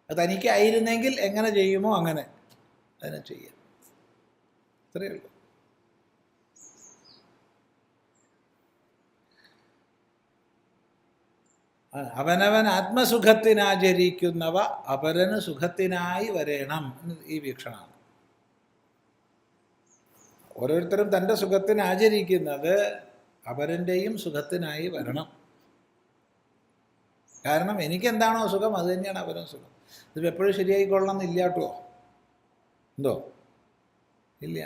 അത് തനിക്കായിരുന്നെങ്കിൽ എങ്ങനെ ചെയ്യുമോ അങ്ങനെ അതിനെ ചെയ്യാം. ഇത്രയേ ഉള്ളൂ. അവനവൻ ആത്മസുഖത്തിനാചരിക്കുന്നവ അപരന് സുഖത്തിനായി വരേണം എന്ന് ഈ വീക്ഷണമാണ്. ഓരോരുത്തരും തൻ്റെ സുഖത്തിന് ആചരിക്കുന്നത് അപരൻ്റെയും സുഖത്തിനായി വരണം. കാരണം എനിക്കെന്താണോ സുഖം അത് തന്നെയാണ് അവരും സുഖം. ഇത് എപ്പോഴും ശരിയായിക്കൊള്ളണം എന്നില്ല കേട്ടോ. എന്തോ ഇല്ല.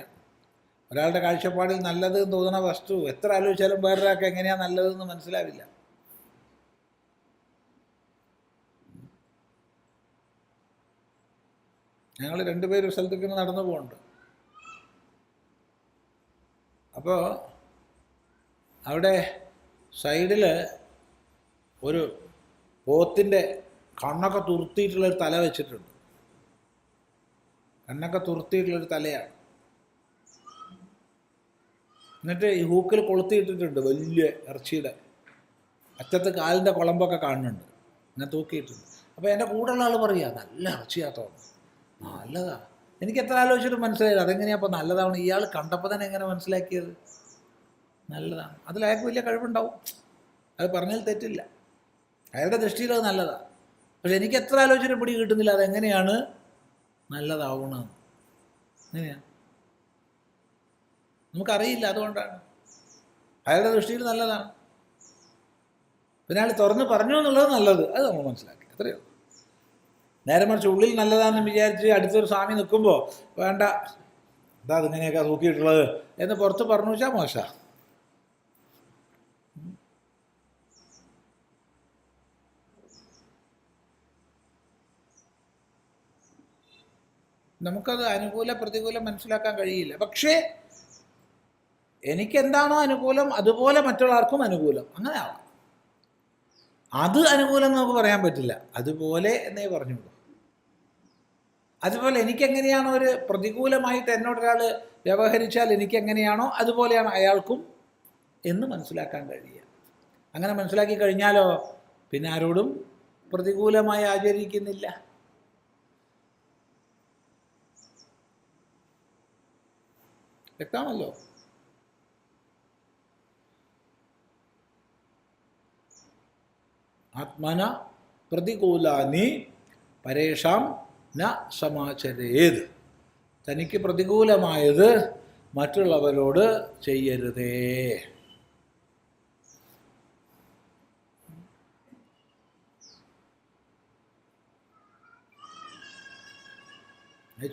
ഒരാളുടെ കാഴ്ചപ്പാടിൽ നല്ലതെന്ന് തോന്നുന്ന വസ്തു എത്ര ആലോചിച്ചാലും വേറൊരാൾക്ക് എങ്ങനെയാണ് നല്ലതെന്ന് മനസ്സിലാവില്ല. ഞങ്ങൾ രണ്ടുപേരും സ്ഥലത്തേക്ക് നടന്നു പോകുന്നുണ്ട്. അപ്പോൾ അവിടെ സൈഡിൽ ഒരു പോത്തിൻ്റെ കണ്ണൊക്കെ തുർത്തിയിട്ടുള്ളൊരു തല വെച്ചിട്ടുണ്ട്. കണ്ണൊക്കെ തുർത്തിയിട്ടുള്ളൊരു തലയാണ്. എന്നിട്ട് ഈ ഹൂക്കിൽ കൊളുത്തിയിട്ടിട്ടുണ്ട് വലിയ ഇറച്ചിയുടെ. അറ്റത്ത് കാലിൻ്റെ കുളമ്പൊക്കെ കാണുന്നുണ്ട്, ഇങ്ങനെ തൂക്കിയിട്ടുണ്ട്. അപ്പോൾ എൻ്റെ കൂടെയുള്ള ആൾ പറയുക നല്ല ഇറച്ചിയാട്ടോ, നല്ലതാ. എനിക്ക് എത്ര ആലോചിച്ചിട്ട് മനസ്സിലായത് അതെങ്ങനെയാണ് അപ്പോൾ നല്ലതാണ്. ഇയാൾ കണ്ടപ്പോൾ തന്നെ എങ്ങനെ മനസ്സിലാക്കിയത് നല്ലതാണ്? അതിൽ അയാൾക്ക് വലിയ കഴിവുണ്ടാവും, അത് പറഞ്ഞാൽ തെറ്റില്ല. അയാളുടെ ദൃഷ്ടിയിൽ അത് നല്ലതാണ്. പക്ഷെ എനിക്ക് എത്ര ആലോചിച്ചിട്ട് പിടി കിട്ടുന്നില്ല അതെങ്ങനെയാണ് നല്ലതാവണമെന്ന്. എങ്ങനെയാണ് നമുക്കറിയില്ല. അതുകൊണ്ടാണ് അയാളുടെ ദൃഷ്ടിയിൽ നല്ലതാണ്. പിന്നെ അയാൾ തുറന്ന് പറഞ്ഞു എന്നുള്ളത് നല്ലത്, അത് നമ്മൾ മനസ്സിലാക്കി. അത്രയേ ഉള്ളൂ. നേരെ മറിച്ച് ഉള്ളിൽ നല്ലതാണെന്ന് വിചാരിച്ച് അടുത്തൊരു സ്വാമി നിൽക്കുമ്പോൾ വേണ്ട എന്താ അതിങ്ങനെയൊക്കെ തൂക്കിയിട്ടുള്ളത് എന്ന് പുറത്ത് പറഞ്ഞു വെച്ചാൽ മോശം. നമുക്കത് അനുകൂല പ്രതികൂലം മനസ്സിലാക്കാൻ കഴിയില്ല. പക്ഷേ എനിക്കെന്താണോ അനുകൂലം അതുപോലെ മറ്റുള്ളവർക്കും അനുകൂലം, അങ്ങനെ ആവാം. അത് അനുകൂലം നമുക്ക് പറയാൻ പറ്റില്ല, അതുപോലെ എന്നേ പറഞ്ഞുള്ളൂ. അതുപോലെ എനിക്കെങ്ങനെയാണോ ഒരു പ്രതികൂലമായിട്ട് എന്നോടൊരാൾ വ്യവഹരിച്ചാൽ എനിക്കെങ്ങനെയാണോ അതുപോലെയാണ് അയാൾക്കും എന്ന് മനസ്സിലാക്കാൻ കഴിയുക. അങ്ങനെ മനസ്സിലാക്കി കഴിഞ്ഞാലോ പിന്നെ ആരോടും പ്രതികൂലമായി ആചരിക്കുന്നില്ല. വ്യക്തമല്ലോ. ആത്മന പ്രതികൂലാനി പരേഷാം ന സമാചരേത്. തനിക്ക് പ്രതികൂലമായത് മറ്റുള്ളവരോട് ചെയ്യരുതേ.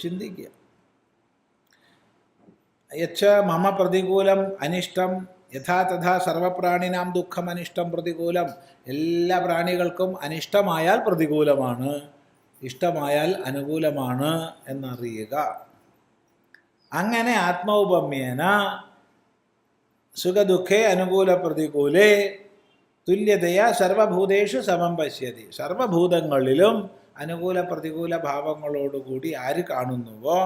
ചിന്തിക്കുക. യച്ഛ മമ പ്രതികൂലം അനിഷ്ടം യഥാ തഥാ സർവപ്രാണിനാം ദുഃഖം അനിഷ്ടം പ്രതികൂലം. എല്ലാ പ്രാണികൾക്കും അനിഷ്ടമായാൽ പ്രതികൂലമാണ്, ഇഷ്ടമായാൽ അനുകൂലമാണ് എന്നറിയുക. അങ്ങനെ ആത്മൗപമ്യേന സുഖദുഃഖേ അനുകൂല പ്രതികൂലേ തുല്യതയാ സർവഭൂതേഷു സമം പശ്യതി. സർവഭൂതങ്ങളിലും അനുകൂല പ്രതികൂല ഭാവങ്ങളോടുകൂടി ആര് കാണുന്നുവോ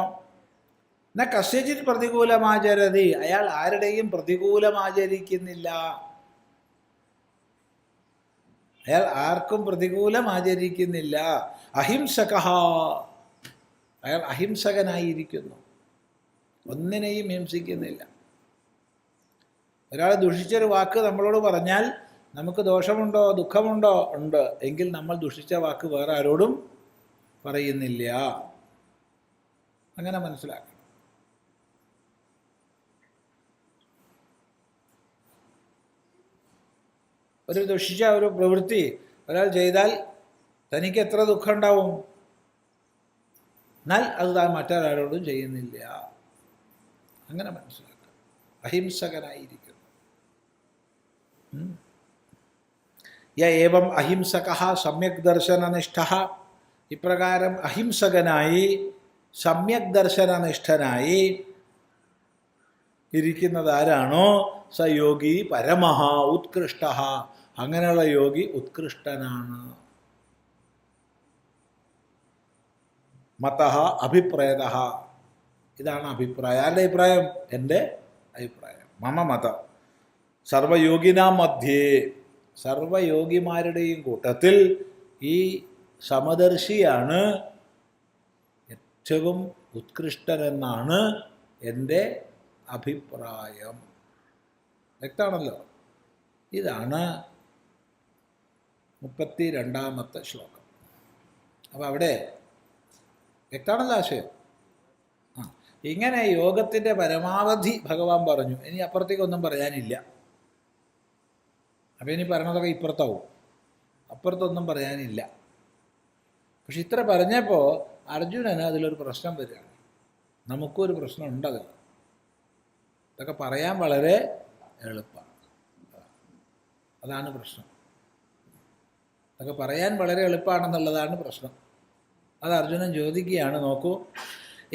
ന കസ്യചിത് പ്രതികൂലമാചരതി, അയാൾ ആരുടെയും പ്രതികൂലമാചരിക്കുന്നില്ല. അയാൾ ആർക്കും പ്രതികൂലം ആചരിക്കുന്നില്ല. അഹിംസക, അയാൾ അഹിംസകനായിരിക്കുന്നു, ഒന്നിനെയും ഹിംസിക്കുന്നില്ല. ഒരാൾ ദുഷിച്ചൊരു വാക്ക് നമ്മളോട് പറഞ്ഞാൽ നമുക്ക് ദോഷമുണ്ടോ ദുഃഖമുണ്ടോ? ഉണ്ട്. എങ്കിൽ നമ്മൾ ദുഷിച്ച വാക്ക് വേറെ ആരോടും പറയുന്നില്ല. അങ്ങനെ മനസ്സിലാക്കണം. ഒരു ദുഷിച്ച ഒരു പ്രവൃത്തി ഒരാൾ ചെയ്താൽ തനിക്ക് എത്ര ദുഃഖം ഉണ്ടാവും, എന്നാൽ അത് താൻ മറ്റൊരാളോടും ചെയ്യുന്നില്ല. അങ്ങനെ മനസ്സിലാക്കുക. അഹിംസകനായിരിക്കുന്നു. ഏവം അഹിംസക സമ്യക് ദർശനനിഷ്ഠ, ഇപ്രകാരം അഹിംസകനായി സമ്യക് ദർശനനിഷ്ഠനായി ഇരിക്കുന്നത് ആരാണോ സ യോഗി പരമഃ ഉത്കൃഷ്ട, അങ്ങനെയുള്ള യോഗി ഉത്കൃഷ്ടനാണ്. മതഃ അഭിപ്രേതഃ, ഇതാണ് അഭിപ്രായം. ആരുടെ അഭിപ്രായം? എൻ്റെ അഭിപ്രായം. മമ മതം സർവയോഗിനാം മധ്യേ, സർവയോഗിമാരുടെയും കൂട്ടത്തിൽ ഈ സമദർശിയാണ് ഏറ്റവും ഉത്കൃഷ്ടനെന്നാണ് എൻ്റെ അഭിപ്രായം. വ്യക്തമാണല്ലോ. ഇതാണ് 32-ാമത്തെ ശ്ലോകം. അപ്പോൾ അവിടെ വ്യക്തമാണല്ലോ ആശയം. ഇങ്ങനെ യോഗത്തിൻ്റെ പരമാവധി ഭഗവാൻ പറഞ്ഞു. ഇനി അപ്പുറത്തേക്കൊന്നും പറയാനില്ല. അപ്പം ഇനി പറയണതൊക്കെ ഇപ്പുറത്താവും, അപ്പുറത്തൊന്നും പറയാനില്ല. പക്ഷെ ഇത്ര പറഞ്ഞപ്പോൾ അർജുനന് അതിലൊരു പ്രശ്നം വരികയാണ്. നമുക്കും ഒരു പ്രശ്നം ഉണ്ടത്. ഇതൊക്കെ പറയാൻ വളരെ എളുപ്പമാണ്, അതാണ് പ്രശ്നം. ഇതൊക്കെ പറയാൻ വളരെ എളുപ്പമാണെന്നുള്ളതാണ് പ്രശ്നം. അത് അർജുനൻ ചോദിക്കുകയാണ്. നോക്കൂ,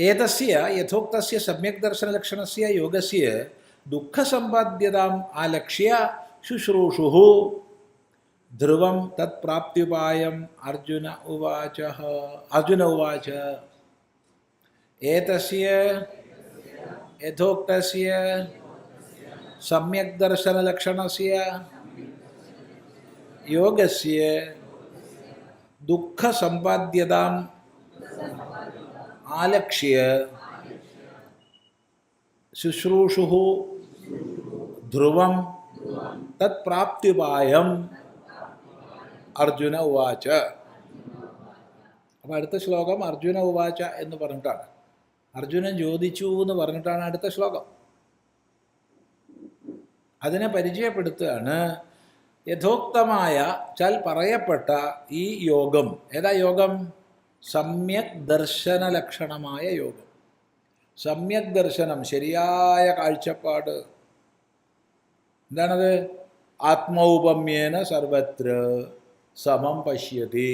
ഏതസ്യ യഥോക്തസ്യ സമ്യക് ദർശനലക്ഷണസ്യ യോഗസ്യ ദുഃഖസമ്പാദ്യതാം ആലക്ഷ്യ ശുശ്രൂഷുഃ ധ്രുവം തത് പ്രാപ്ത്യുപായം അർജുന ഉവാച. അർജുന ഉവാച ഏതസ്യ യഥോക്തസ്യ സമ്യക് ദർശനലക്ഷണസ്യ യോഗസ്യ ദുഃഖസമ്പാദ്യതാം ആലക്ഷ്യ ശുശ്രൂഷുഃ ധ്രുവം തത് പ്രാപ്ത്യുപായം അർജുന ഉവാച. അപ്പോൾ അടുത്ത ശ്ലോകം അർജുന ഉവാച എന്ന് പറഞ്ഞിട്ടാണ്, അർജുനൻ ചോദിച്ചു എന്ന് പറഞ്ഞിട്ടാണ് അടുത്ത ശ്ലോകം. അതിനെ പരിചയപ്പെടുത്തുകയാണ്. യഥോക്തമായ ചാൽ പറയപ്പെട്ട ഈ യോഗം, ഏതാ യോഗം? സമ്യക് ദർശന ലക്ഷണമായ യോഗം. സമ്യക് ദർശനം, ശരിയായ കാഴ്ചപ്പാട്. എന്താണത്? ആത്മൗപമ്യേന സർവത്ര സമം പശ്യതി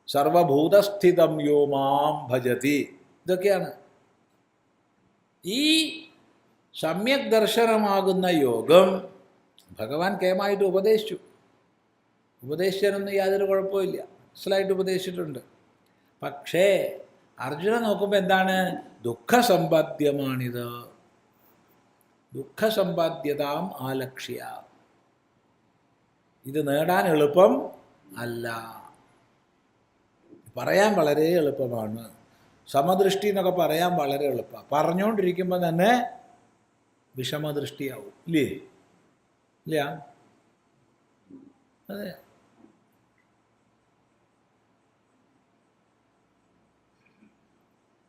സർവഭൂതസ്ഥിതം യോ മാം ഭജതി. ഇതൊക്കെയാണ് ഈ സമ്യക് ദർശനമാകുന്ന യോഗം. ഭഗവാൻ കേമായിട്ട് ഉപദേശിച്ചു. ഉപദേശിച്ചതിനൊന്നും യാതൊരു കുഴപ്പമില്ല, മനസ്സിലായിട്ട് ഉപദേശിച്ചിട്ടുണ്ട്. പക്ഷേ അർജുനൻ നോക്കുമ്പോൾ എന്താണ്? ദുഃഖസമ്പാദ്യമാണിത്. ദുഃഖസമ്പാദ്യതാം ആലക്ഷ്യ, ഇത് നേടാൻ എളുപ്പം അല്ല. പറയാൻ വളരെ എളുപ്പമാണ്. സമദൃഷ്ടി എന്നൊക്കെ പറയാൻ വളരെ എളുപ്പമാണ്. പറഞ്ഞുകൊണ്ടിരിക്കുമ്പോൾ തന്നെ വിഷമദൃഷ്ടിയാവും. ഇല്ലേ? ഇല്ല? അതെ.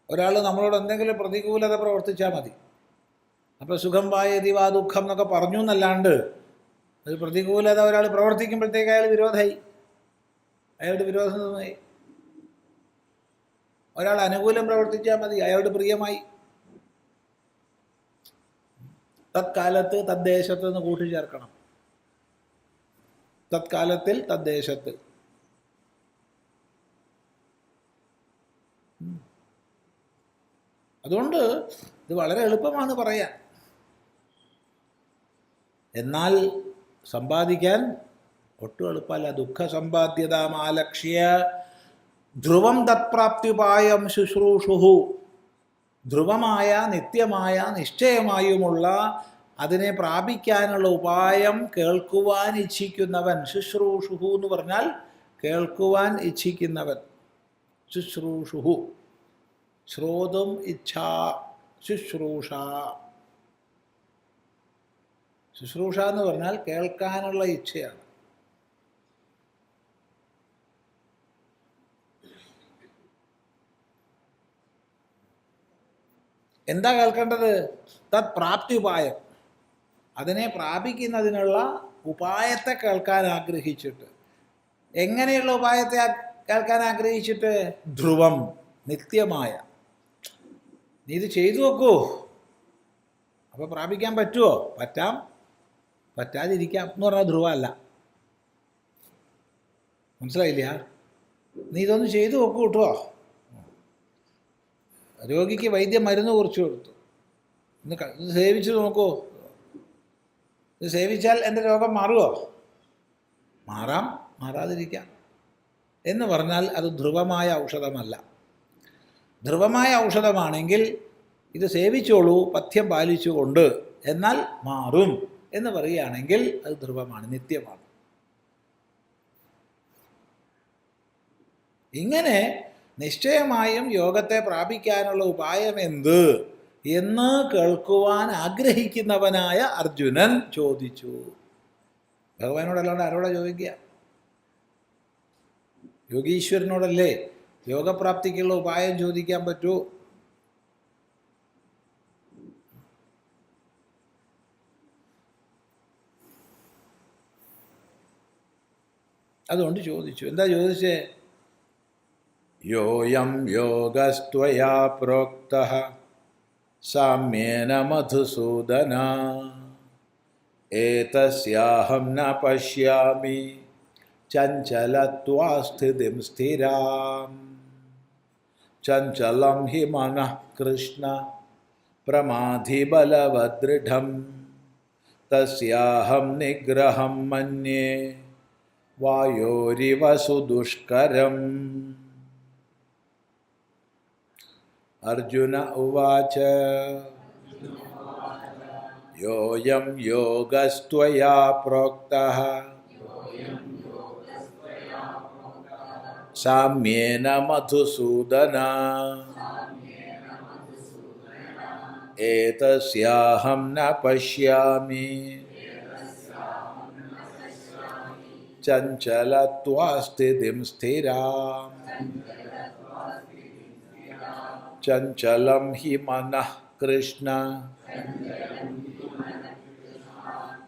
ഒരാൾ നമ്മളോട് എന്തെങ്കിലും പ്രതികൂലത പ്രവർത്തിച്ചാൽ മതി. അപ്പോൾ സുഖം വായതി വാ ദുഃഖം എന്നൊക്കെ പറഞ്ഞു എന്നല്ലാണ്ട് ഒരു പ്രതികൂലത ഒരാൾ പ്രവർത്തിക്കുമ്പോഴത്തേക്ക് അയാൾ വിരോധമായി, അയാളുടെ വിരോധം തോന്നായി. ഒരാൾ അനുകൂലം പ്രവർത്തിച്ചാൽ മതി, അയാളുടെ പ്രിയമായി. തത്കാലത്ത് തദ്ദേശത്ത് എന്ന് കൂട്ടിച്ചേർക്കണം. തത്കാലത്തിൽ തദ്ദേശത്ത്. അതുകൊണ്ട് ഇത് വളരെ എളുപ്പമാണ് പറയാൻ. എന്നാൽ സമ്പാദിക്കാൻ ഒട്ടും എളുപ്പമല്ല. ദുഃഖസമ്പാദ്യതാമാലക്ഷ്യ ധ്രുവം തത്പ്രാപ്ത്യുപായം ശുശ്രൂഷുഃ. ധ്രുവമായ നിത്യമായ നിശ്ചയമായുമുള്ള അതിനെ പ്രാപിക്കാനുള്ള ഉപായം കേൾക്കുവാൻ ഇച്ഛിക്കുന്നവൻ. ശുശ്രൂഷുഹു എന്ന് പറഞ്ഞാൽ കേൾക്കുവാൻ ഇച്ഛിക്കുന്നവൻ. ശുശ്രൂഷുഹു, ശ്രോതും ഇച്ഛാ, ശുശ്രൂഷ. ശുശ്രൂഷ എന്ന് പറഞ്ഞാൽ കേൾക്കാനുള്ള ഇച്ഛയാണ്. എന്താ കേൾക്കേണ്ടത്? തത് പ്രാപ്തി ഉപായം, അതിനെ പ്രാപിക്കുന്നതിനുള്ള ഉപായത്തെ കേൾക്കാൻ ആഗ്രഹിച്ചിട്ട്. എങ്ങനെയുള്ള ഉപായത്തെ കേൾക്കാൻ ആഗ്രഹിച്ചിട്ട്? ധ്രുവം, നിത്യമായ. നീ ഇത് ചെയ്തു നോക്കൂ, അപ്പോൾ പ്രാപിക്കാൻ പറ്റുമോ? പറ്റാം, പറ്റാതിരിക്കാം എന്ന് പറഞ്ഞാൽ ധ്രുവമല്ല. മനസ്സിലായില്ല? നീ ഇതൊന്ന് ചെയ്തു നോക്കൂ കേട്ടോ. രോഗിക്ക് വൈദ്യം മരുന്ന് കുറിച്ച് കൊടുത്തു, ഇത് സേവിച്ച് നോക്കൂ, ഇത് സേവിച്ചാൽ എൻ്റെ രോഗം മാറുമോ? മാറാം, മാറാതിരിക്കാം എന്ന് പറഞ്ഞാൽ അത് ധ്രുവമായ ഔഷധമല്ല. ധ്രുവമായ ഔഷധമാണെങ്കിൽ ഇത് സേവിച്ചോളൂ പഥ്യം പാലിച്ചുകൊണ്ട്, എന്നാൽ മാറും എന്ന് പറയുകയാണെങ്കിൽ അത് ധ്രുവമാണ്, നിത്യമാണ്. ഇങ്ങനെ നിശ്ചയമായും യോഗത്തെ പ്രാപിക്കാനുള്ള ഉപായം എന്ത് എന്ന് കേൾക്കുവാൻ ആഗ്രഹിക്കുന്നവനായ അർജുനൻ ചോദിച്ചു. ഭഗവാനോടല്ലാണ്ട് ആരോടാ ചോദിക്കുക? യോഗീശ്വരനോടല്ലേ യോഗപ്രാപ്തിക്കുള്ള ഉപായം ചോദിക്കാൻ പറ്റൂ? അതുകൊണ്ട് ചോദിച്ചു. എന്താ ചോദിച്ചേ? യോയം യോഗസ്ത്വയാ പ്രോക്തഃ സാമ്യേന മധുസൂദന ഏതസ്യാഹം ന പശ്യാമി ചഞ്ചലത്വാ സ്ഥിതിം സ്ഥിരാം ചഞ്ചലം ഹി മനഃ കൃഷ്ണ പ്രമാധി ബലവദൃഢം തസ്യാഹം നിഗ്രഹം മന്യേ വായോരിവ സുദുഷ്കരം. അർജുന ഉവാച യോയം യോഗസ്ത്വയാ പ്രോക്തഃ സാമ്യേന മധുസൂദന ഏതസ്യാഹം ന പശ്യാമി ചഞ്ചലത്വാ സ്ഥിതിം സ്ഥിരാം ചഞ്ചലം ഹി മനഃ കൃഷ്ണ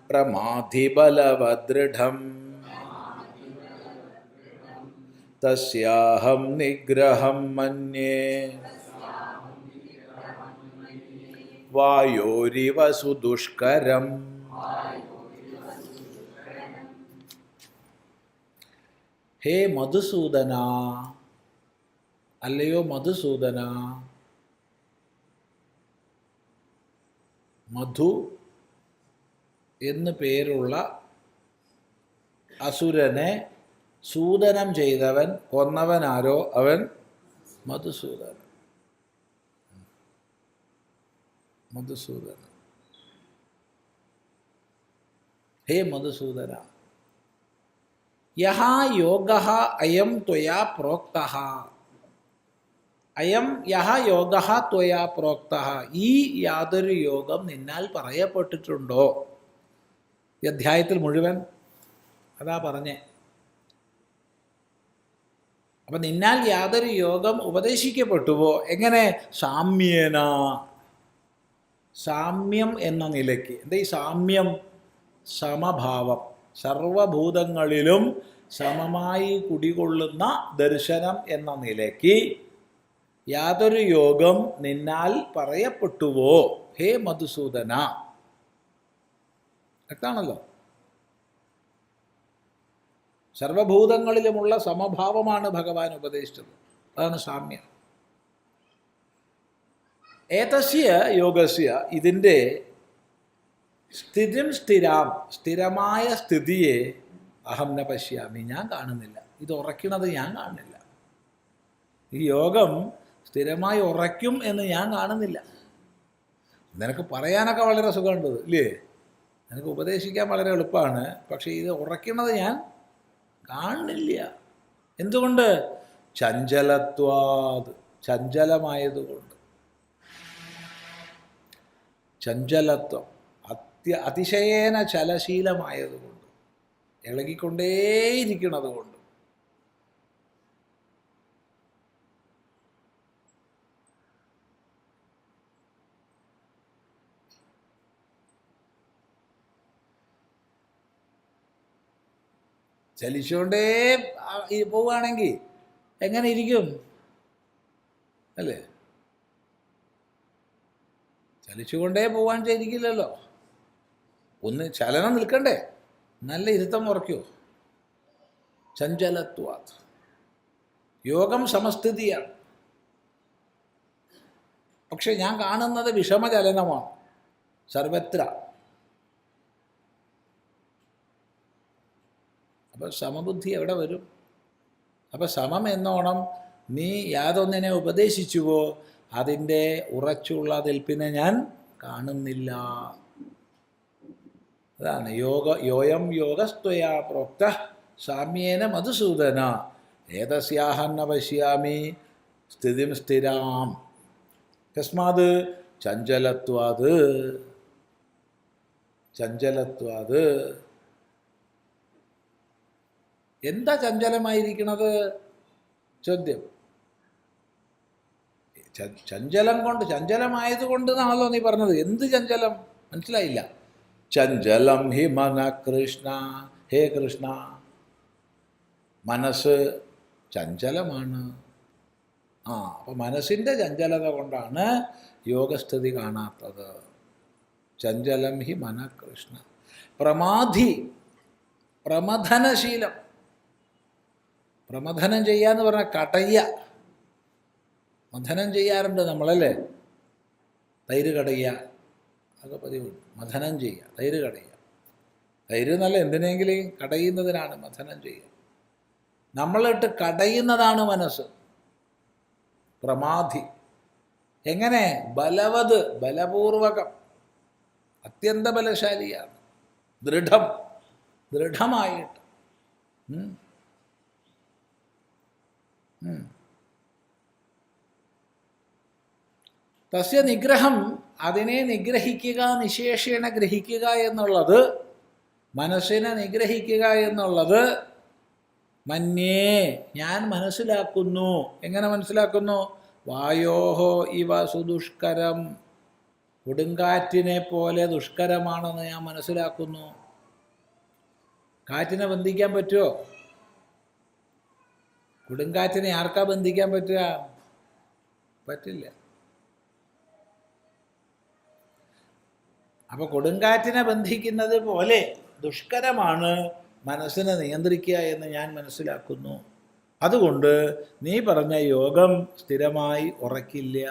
പ്രമാധി ബലവദൃഢം തസ്യാഹം നിഗ്രഹം മന്യേ വായോരിവ സുദുഷ്കരം. ഹേ മധുസൂദന, അല്ലയോ മധുസൂദന, മധു എന്ന് പേരുള്ള അസുരനെ സൂദനം ചെയ്തവൻ, കൊന്നവനാരോ അവൻ മധുസൂദനൻ. മധുസൂദനൻ. ഹേ മധുസൂദന, യഹ യോഗഃ അയം ത്വയാ പ്രോക്തഃ. അയം യഹ യോഗഃ ത്വയാ പ്രോക്തഃ. ഈ യാതൊരു യോഗം നിന്നാൽ പറയപ്പെട്ടിട്ടുണ്ടോ? ഈ അധ്യായത്തിൽ മുഴുവൻ അതാ പറഞ്ഞേ. അപ്പം നിന്നാൽ യാതൊരു യോഗം ഉപദേശിക്കപ്പെട്ടുവോ? എങ്ങനെ? സാമ്യേന, സാമ്യം എന്ന നിലയ്ക്ക്. എന്താ ഈ സാമ്യം? സമഭാവം, സർവഭൂതങ്ങളിലും സമമായി കുടികൊള്ളുന്ന ദർശനം എന്ന നിലയ്ക്ക് യാതൊരു യോഗം നിന്നാൽ പറയപ്പെട്ടുവോ ഹേ മധുസൂദന? വ്യക്തമാണല്ലോ. സർവഭൂതങ്ങളിലുമുള്ള സമഭാവമാണ് ഭഗവാൻ ഉപദേശിച്ചത്. അതാണ് സാമ്യം. ഏതസ്യ യോഗസ്യ, ഇതിൻ്റെ സ്ഥിതിം സ്ഥിരാം, സ്ഥിരമായ സ്ഥിതിയെ അഹം ന പശ്യാമി, ഞാൻ കാണുന്നില്ല. ഇത് ഉറയ്ക്കണത് ഞാൻ കാണുന്നില്ല. ഈ യോഗം സ്ഥിരമായി ഉറയ്ക്കും എന്ന് ഞാൻ കാണുന്നില്ല. നിനക്ക് പറയാനൊക്കെ വളരെ സുഖമുണ്ട് ഇല്ലേ, നിനക്ക് ഉപദേശിക്കാൻ വളരെ എളുപ്പമാണ്. പക്ഷേ ഇത് ഉറയ്ക്കുന്നത് ഞാൻ കാണുന്നില്ല. എന്തുകൊണ്ട്? ചഞ്ചലത്വാത്, ചഞ്ചലമായതുകൊണ്ട്. ചഞ്ചലത്വം അതിശയേന ചലശീലമായതുകൊണ്ട്, ഇളകിക്കൊണ്ടേയിരിക്കുന്നത് കൊണ്ട്. ചലിച്ചുകൊണ്ടേ പോവുകയാണെങ്കിൽ എങ്ങനെ ഇരിക്കും അല്ലേ? ചലിച്ചുകൊണ്ടേ പോവാൻ ചെയ്തിരിക്കില്ലല്ലോ. ഒന്ന് ചലനം നിൽക്കണ്ടേ, നല്ല ഇരുത്തം ഉറയ്ക്കോ. ചഞ്ചലത്വാത്. യോഗം സമസ്ഥിതിയാണ്. പക്ഷെ ഞാൻ കാണുന്നത് വിഷമചലനമാണ് സർവത്ര. അപ്പോൾ സമബുദ്ധി എവിടെ വരും? അപ്പം സമം എന്നോണം നീ യാതൊന്നിനെ ഉപദേശിച്ചുവോ അതിൻ്റെ ഉറച്ചുള്ള നിൽപ്പിനെ ഞാൻ കാണുന്നില്ല. അതാണ് യോയം യോഗസ്ത്വയാ പ്രോക്ത സാമ്യേന മധുസൂദന ഏതസ്യാഹന്ന പശ്യാമി സ്ഥിതിം സ്ഥിരാം കസ്മാത് ചഞ്ചലത്വാത്. ചഞ്ചലത്വാത്. എന്താ ചഞ്ചലമായിരിക്കണത്? ചോദ്യം. ചഞ്ചലം കൊണ്ട്, ചഞ്ചലമായതുകൊണ്ട് എന്നാണല്ലോ നീ പറഞ്ഞത്. എന്ത് ചഞ്ചലം? മനസ്സിലായില്ല. ചഞ്ചലം ഹി മന കൃഷ്ണ. ഹേ കൃഷ്ണ, മനസ്സ് ചഞ്ചലമാണ്. അപ്പം മനസ്സിൻ്റെ ചഞ്ചലത കൊണ്ടാണ് യോഗസ്ഥിതി കാണാത്തത്. ചഞ്ചലം ഹി മന കൃഷ്ണ. പ്രമാധി, പ്രമഥനശീലം. പ്രമഥനം ചെയ്യാന്ന് പറഞ്ഞാൽ കടയ്യ. മഥനം ചെയ്യാറുണ്ട് നമ്മളല്ലേ, തൈര് കടയ്യ അതൊക്കെ പതിവ്. മഥനം ചെയ്യുക, തൈര് കടയ്യ. തൈര് എന്നല്ല, എന്തിനെങ്കിലും കടയുന്നതിനാണ് മഥനം ചെയ്യുക. നമ്മളിട്ട് കടയുന്നതാണ് മനസ്സ്. പ്രമാധി. എങ്ങനെ? ബലവത്, ബലപൂർവകം, അത്യന്ത ബലശാലിയാണ്. ദൃഢം, ദൃഢമായിട്ട്. തസ്യ നിഗ്രഹം, അതിനെ നിഗ്രഹിക്കുക, നിശേഷേണ ഗ്രഹിക്കുക എന്നുള്ളത്, മനസ്സിനെ നിഗ്രഹിക്കുക എന്നുള്ളത്, മന്യേ ഞാൻ മനസ്സിലാക്കുന്നു. എങ്ങനെ മനസ്സിലാക്കുന്നു? വായോഹോ ഇവ സുദുഷ്കരം. കൊടുങ്കാറ്റിനെ പോലെ ദുഷ്കരമാണെന്ന് ഞാൻ മനസ്സിലാക്കുന്നു. കാറ്റിനെ ബന്ധിക്കാൻ പറ്റുമോ? കൊടുങ്കാറ്റിനെ ആർക്കാ ബന്ധിക്കാൻ പറ്റുക? പറ്റില്ല. അപ്പോൾ കൊടുങ്കാറ്റിനെ ബന്ധിക്കുന്നത് പോലെ ദുഷ്കരമാണ് മനസ്സിനെ നിയന്ത്രിക്കുക എന്ന് ഞാൻ മനസ്സിലാക്കുന്നു. അതുകൊണ്ട് നീ പറഞ്ഞ യോഗം സ്ഥിരമായി ഉറക്കില്ല.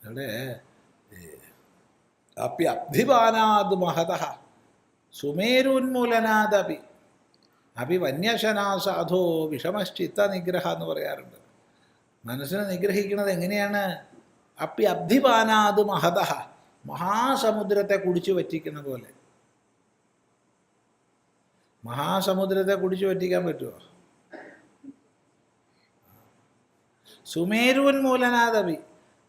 അവിടെ അപ്യബ്ധിപാനാത് മഹതഃ സുമേരുന്മൂലനാദപി അപി വന്യശനാ സാധോ വിഷമശ്ചിത്ത നിഗ്രഹ എന്ന് പറയാറുണ്ട്. മനസ്സിനെ നിഗ്രഹിക്കുന്നത് എങ്ങനെയാണ്? അപ്യബ്ധിപാനാത് മഹതഃ, മഹാസമുദ്രത്തെ കുടിച്ചു വറ്റിക്കുന്ന പോലെ. മഹാസമുദ്രത്തെ കുടിച്ചു വറ്റിക്കാൻ പറ്റുമോ? സുമേരുന്മൂലനാദപി,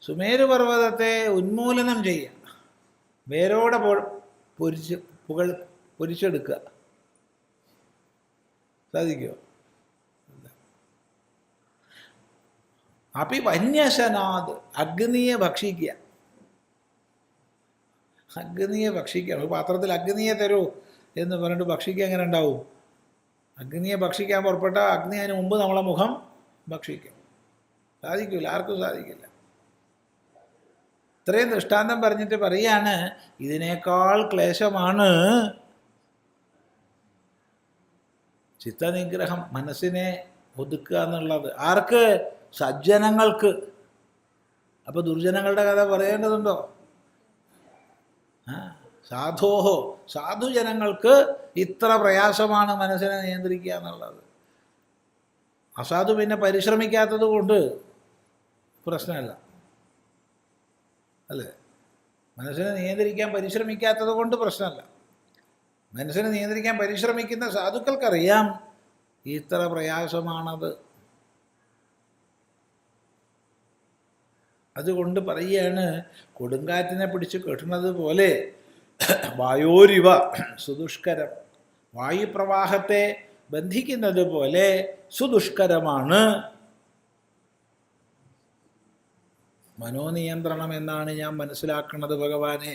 സുമേരു പർവ്വതത്തെ ഉന്മൂലനം ചെയ്യുക, വേരോടെ പൊരിച്ചെടുക്കുക. സാധിക്കുമോ? അപ്പി വന്യശനാത്, അഗ്നിയെ ഭക്ഷിക്കുക. അഗ്നിയെ ഭക്ഷിക്കുക. ഒരു പാത്രത്തിൽ അഗ്നിയെ തരൂ എന്ന് പറഞ്ഞിട്ട് ഭക്ഷിക്കുക എങ്ങനെ ഉണ്ടാവും? അഗ്നിയെ ഭക്ഷിക്കാൻ പുറപ്പെട്ട അഗ്നി അതിന് മുമ്പ് നമ്മളെ മുഖം ഭക്ഷിക്കും. സാധിക്കില്ല, ആർക്കും സാധിക്കില്ല. ഇത്രയും ദൃഷ്ടാന്തം പറഞ്ഞിട്ട് പറയാണ്, ഇതിനേക്കാൾ ക്ലേശമാണ് ചിത്തനിഗ്രഹം, മനസ്സിനെ ഒതുക്കുക എന്നുള്ളത്. ആർക്ക്? സജ്ജനങ്ങൾക്ക്. അപ്പോൾ ദുർജനങ്ങളുടെ കഥ പറയേണ്ടതുണ്ടോ? സാധോഹോ, സാധുജനങ്ങൾക്ക് ഇത്ര പ്രയാസമാണ് മനസ്സിനെ നിയന്ത്രിക്കുക എന്നുള്ളത്. അസാധു പിന്നെ പരിശ്രമിക്കാത്തത് കൊണ്ട് പ്രശ്നമല്ല, അല്ലേ? മനസ്സിനെ നിയന്ത്രിക്കാൻ പരിശ്രമിക്കാത്തത് കൊണ്ട് പ്രശ്നമല്ല. മനസ്സിനെ നിയന്ത്രിക്കാൻ പരിശ്രമിക്കുന്ന സാധുക്കൾക്കറിയാം ഇത്ര പ്രയാസമാണത്. അതുകൊണ്ട് പറയുകയാണ്, കൊടുങ്കാറ്റിനെ പിടിച്ച് കെട്ടുന്നത് പോലെ വായോരിവ സുദുഷ്കരം, വായുപ്രവാഹത്തെ ബന്ധിക്കുന്നത് പോലെ സുദുഷ്കരമാണ് മനോനിയന്ത്രണം എന്നാണ് ഞാൻ മനസ്സിലാക്കുന്നത് ഭഗവാനെ.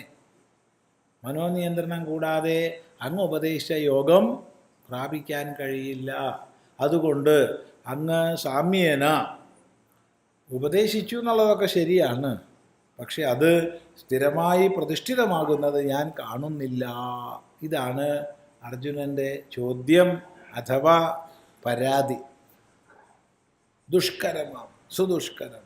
മനോനിയന്ത്രണം കൂടാതെ അങ്ങ് ഉപദേശിച്ച യോഗം പ്രാപിക്കാൻ കഴിയില്ല. അതുകൊണ്ട് അങ്ങ് സാമ്യേന ഉപദേശിച്ചു എന്നുള്ളതൊക്കെ ശരിയാണ്, പക്ഷെ അത് സ്ഥിരമായി പ്രതിഷ്ഠിതമാകുന്നത് ഞാൻ കാണുന്നില്ല. ഇതാണ് അർജുനൻ്റെ ചോദ്യം അഥവാ പരാതി. ദുഷ്കരമാണ്, സുദുഷ്കരം.